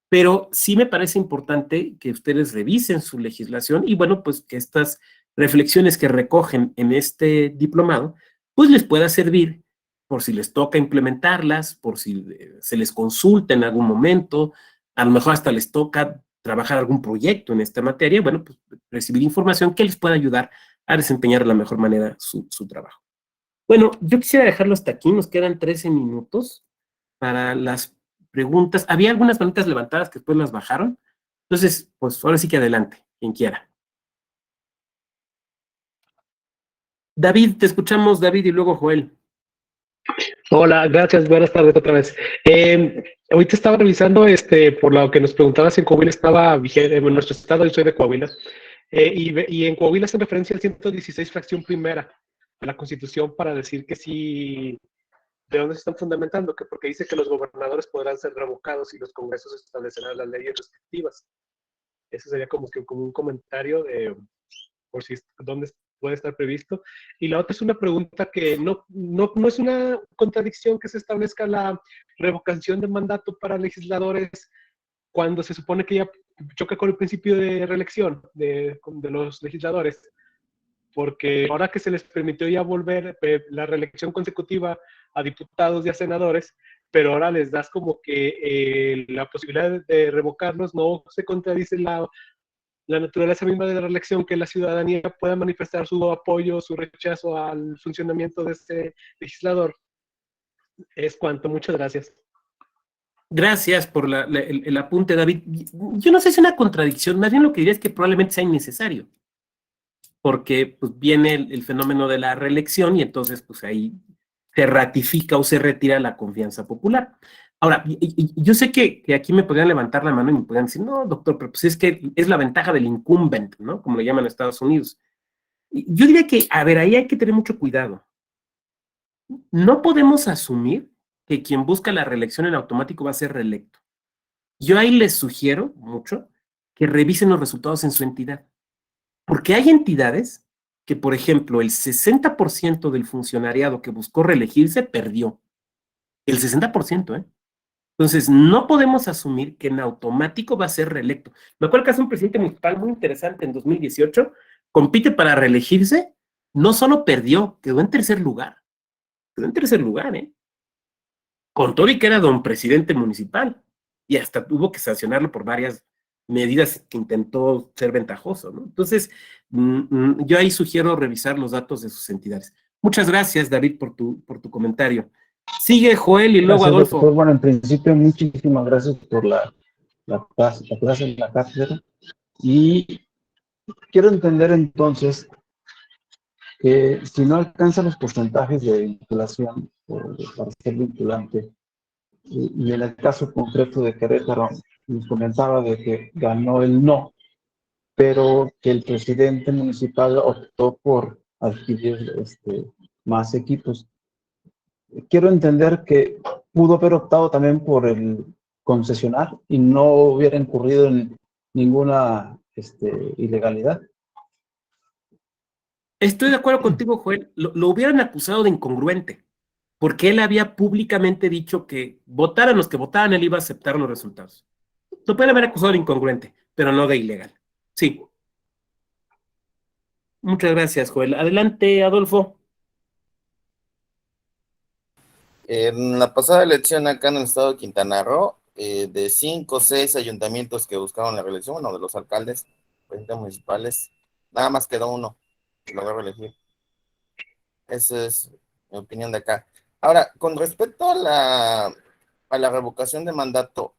Pero sí me parece importante que ustedes revisen su legislación y bueno, pues que estas reflexiones que recogen en este diplomado, pues les pueda servir por si les toca implementarlas, por si se les consulta en algún momento, a lo mejor hasta les toca trabajar algún proyecto en esta materia, bueno, pues recibir información que les pueda ayudar a desempeñar de la mejor manera su trabajo. Bueno, yo quisiera dejarlo hasta aquí, nos quedan 13 minutos para las preguntas. Había algunas manitas levantadas que después las bajaron. Entonces, pues ahora sí que adelante, quien quiera. David, te escuchamos, David, y luego Joel. Hola, gracias, buenas tardes otra vez. Ahorita estaba revisando, por lo que nos preguntabas, en Coahuila estaba vigente, en nuestro estado, yo soy de Coahuila, y en Coahuila se referencia al 116 fracción primera de la Constitución para decir que sí, ¿de dónde se están fundamentando? Que porque dice que los gobernadores podrán ser revocados y los congresos establecerán las leyes respectivas. Eso sería como un comentario de por si dónde puede estar previsto. Y la otra es una pregunta que no es una contradicción que se establezca la revocación de mandato para legisladores cuando se supone que ya choca con el principio de reelección de los legisladores, porque ahora que se les permitió ya volver la reelección consecutiva a diputados y a senadores, pero ahora les das como que la posibilidad de revocarlos, no se contradice la naturaleza misma de la reelección, que la ciudadanía pueda manifestar su apoyo, su rechazo al funcionamiento de este legislador. Es cuanto, muchas gracias. Gracias por el apunte, David. Yo no sé si es una contradicción, más bien lo que diría es que probablemente sea innecesario, porque pues, viene el fenómeno de la reelección y entonces pues ahí se ratifica o se retira la confianza popular. Ahora, yo sé que aquí me podrían levantar la mano y me podrían decir, no, doctor, pero pues es que es la ventaja del incumbent, ¿no? Como le llaman en Estados Unidos. Yo diría que, a ver, ahí hay que tener mucho cuidado. No podemos asumir que quien busca la reelección en automático va a ser reelecto. Yo ahí les sugiero mucho que revisen los resultados en su entidad. Porque hay entidades que, por ejemplo, el 60% del funcionariado que buscó reelegirse perdió. El 60%, ¿eh? Entonces, no podemos asumir que en automático va a ser reelecto. Me acuerdo que hace un presidente municipal muy interesante en 2018, compite para reelegirse, no solo perdió, quedó en tercer lugar. Quedó en tercer lugar, ¿eh? Con todo y que era don presidente municipal. Y hasta tuvo que sancionarlo por varias medidas que intentó ser ventajoso, ¿no? Entonces, yo ahí sugiero revisar los datos de sus entidades. Muchas gracias, David, por tu comentario. Sigue Joel y luego Gracias, Adolfo. doctor. Bueno, en principio, muchísimas gracias por la clase en la cátedra. Y quiero entender entonces que si no alcanza los porcentajes de vinculación para ser vinculante, y en el caso concreto de Querétaro, nos comentaba de que ganó el no, pero que el presidente municipal optó por adquirir más equipos. Quiero entender que pudo haber optado también por el concesionar y no hubiera incurrido en ninguna ilegalidad. Estoy de acuerdo contigo, Joel. Lo hubieran acusado de incongruente, porque él había públicamente dicho que votaran los que votaran, él iba a aceptar los resultados. Lo pueden haber acusado de incongruente, pero no de ilegal. Sí. Muchas gracias, Joel. Adelante, Adolfo. En la pasada elección acá en el estado de Quintana Roo, de 5 o 6 ayuntamientos que buscaron la reelección, bueno, de los alcaldes, presidentes municipales, nada más quedó uno que logró reelegir. Esa es mi opinión de acá. Ahora, con respecto a la revocación de mandato,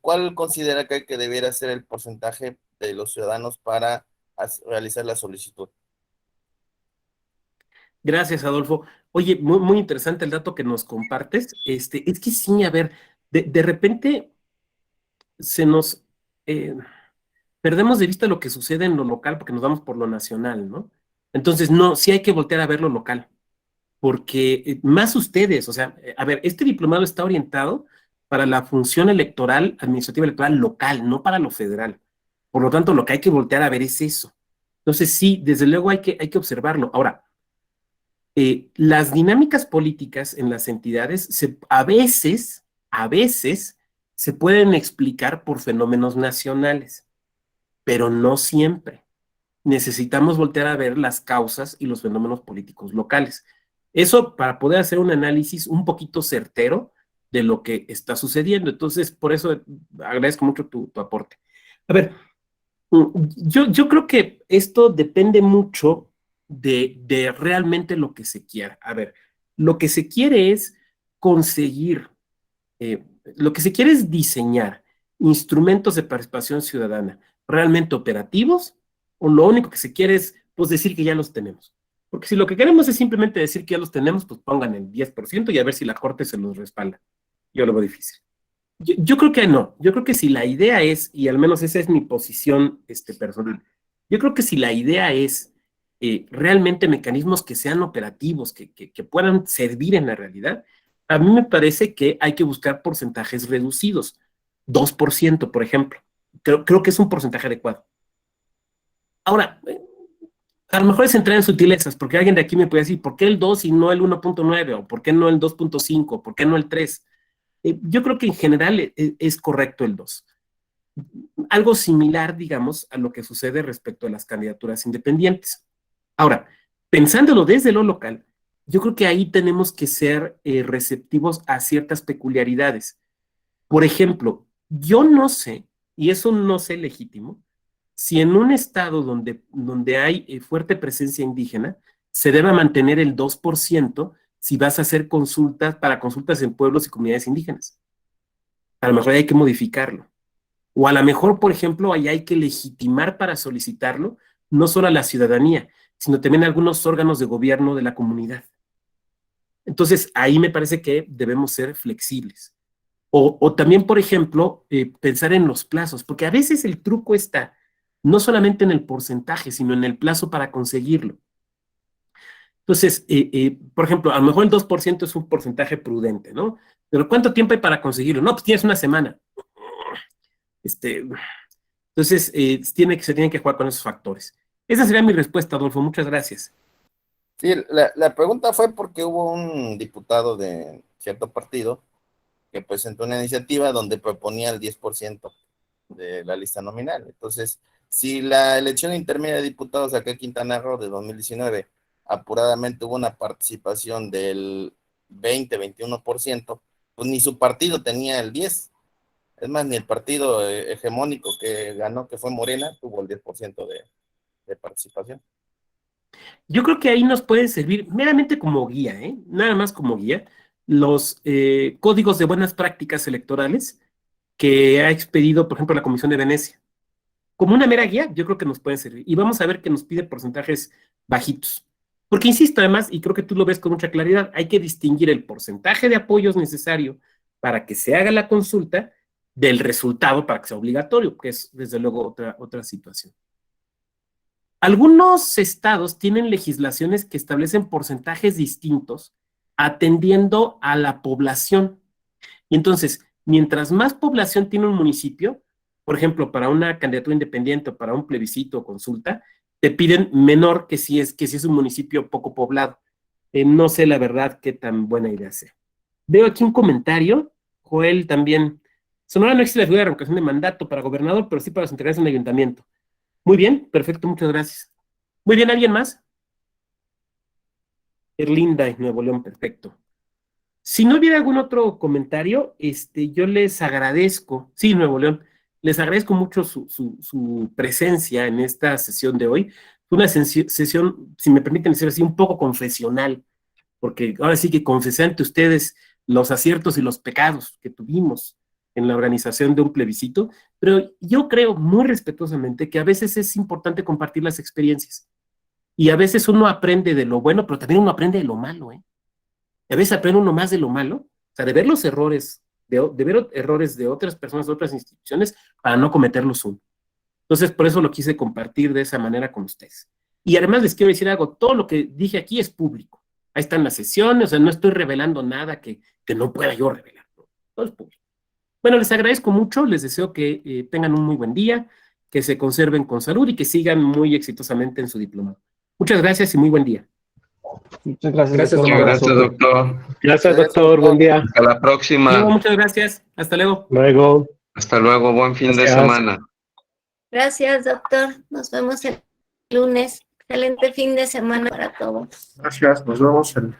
¿cuál considera que debiera ser el porcentaje de los ciudadanos para realizar la solicitud? Gracias, Adolfo. Oye, muy interesante el dato que nos compartes. Es que sí, a ver, de repente se nos perdemos de vista lo que sucede en lo local porque nos vamos por lo nacional, ¿no? Entonces, no, sí hay que voltear a ver lo local, porque más ustedes, o sea, a ver, este diplomado está orientado para la función electoral, administrativa electoral local, no para lo federal. Por lo tanto, lo que hay que voltear a ver es eso. Entonces, sí, desde luego hay que observarlo. Ahora, las dinámicas políticas en las entidades a veces, se pueden explicar por fenómenos nacionales, pero no siempre. Necesitamos voltear a ver las causas y los fenómenos políticos locales. Eso para poder hacer un análisis un poquito certero de lo que está sucediendo. Entonces, por eso agradezco mucho tu aporte. A ver, yo creo que esto depende mucho de realmente lo que se quiera. A ver, lo que se quiere es conseguir, lo que se quiere es diseñar instrumentos de participación ciudadana realmente operativos, o lo único que se quiere es pues decir que ya los tenemos. Porque si lo que queremos es simplemente decir que ya los tenemos, pues pongan el 10% y a ver si la Corte se los respalda. Yo lo veo difícil. Yo creo que no. Yo creo que si la idea es, y al menos esa es mi posición personal, yo creo que si la idea es realmente mecanismos que sean operativos, que puedan servir en la realidad, a mí me parece que hay que buscar porcentajes reducidos. 2%, por ejemplo. Creo que es un porcentaje adecuado. Ahora, a lo mejor es entrar en sutilezas, porque alguien de aquí me puede decir, ¿por qué el 2 y no el 1.9? ¿O por qué no el 2.5? ¿Por qué no el 3? Yo creo que en general es correcto el 2. Algo similar, digamos, a lo que sucede respecto a las candidaturas independientes. Ahora, pensándolo desde lo local, yo creo que ahí tenemos que ser receptivos a ciertas peculiaridades. Por ejemplo, yo no sé, y eso no sé legítimo, si en un estado donde hay fuerte presencia indígena, se debe mantener el 2% si vas a hacer consultas para consultas en pueblos y comunidades indígenas. A lo mejor hay que modificarlo. O a lo mejor, por ejemplo, ahí hay que legitimar para solicitarlo no solo a la ciudadanía, sino también a algunos órganos de gobierno de la comunidad. Entonces, ahí me parece que debemos ser flexibles. O también, por ejemplo, pensar en los plazos, porque a veces el truco está no solamente en el porcentaje, sino en el plazo para conseguirlo. Entonces, por ejemplo, a lo mejor el 2% es un porcentaje prudente, ¿no? Pero ¿cuánto tiempo hay para conseguirlo? No, pues tienes una semana. Entonces, se tienen que jugar con esos factores. Esa sería mi respuesta, Adolfo. Muchas gracias. Sí, la pregunta fue porque hubo un diputado de cierto partido que presentó una iniciativa donde proponía el 10% de la lista nominal. Entonces, si la elección intermedia de diputados acá en Quintana Roo de 2019 apuradamente hubo una participación del 20-21%, pues ni su partido tenía el 10%. Es más, ni el partido hegemónico que ganó, que fue Morena, tuvo el 10% de participación. Yo creo que ahí nos pueden servir meramente como guía, nada más como guía, los códigos de buenas prácticas electorales que ha expedido, por ejemplo, la Comisión de Venecia. Como una mera guía, yo creo que nos pueden servir. Y vamos a ver que nos pide porcentajes bajitos. Porque insisto, además, y creo que tú lo ves con mucha claridad, hay que distinguir el porcentaje de apoyos necesario para que se haga la consulta del resultado para que sea obligatorio, que es desde luego otra situación. Algunos estados tienen legislaciones que establecen porcentajes distintos atendiendo a la población. Y entonces, mientras más población tiene un municipio, por ejemplo, para una candidatura independiente o para un plebiscito o consulta, te piden menor que si es un municipio poco poblado. No sé la verdad qué tan buena idea sea. Veo aquí un comentario, Joel también. Sonora no existe la figura de revocación de mandato para gobernador, pero sí para los integrantes en el ayuntamiento. Muy bien, perfecto, muchas gracias. Muy bien, ¿alguien más? Erlinda, Nuevo León, perfecto. Si no hubiera algún otro comentario, yo les agradezco, sí, Nuevo León, les agradezco mucho su presencia en esta sesión de hoy. Fue una sesión, si me permiten decir así, un poco confesional, porque ahora sí que confesé ante ustedes los aciertos y los pecados que tuvimos en la organización de un plebiscito, pero yo creo muy respetuosamente que a veces es importante compartir las experiencias. Y a veces uno aprende de lo bueno, pero también uno aprende de lo malo, A veces aprende uno más de lo malo, o sea, de ver los errores, de ver errores de otras personas, de otras instituciones, para no cometerlos uno. Entonces, por eso lo quise compartir de esa manera con ustedes. Y además les quiero decir algo, todo lo que dije aquí es público. Ahí están las sesiones, o sea, no estoy revelando nada que no pueda yo revelar. Todo es público. Bueno, les agradezco mucho, les deseo que tengan un muy buen día, que se conserven con salud y que sigan muy exitosamente en su diplomado. Muchas gracias y muy buen día. Muchas gracias, Gracias, doctor. doctor. Gracias, doctor. Gracias, doctor. Buen día. Hasta la próxima. Luego, muchas gracias. Hasta luego. Luego. Hasta luego. Buen fin de Gracias. semana. Gracias, doctor. Nos vemos el lunes. Excelente fin de semana para todos. Gracias, nos vemos el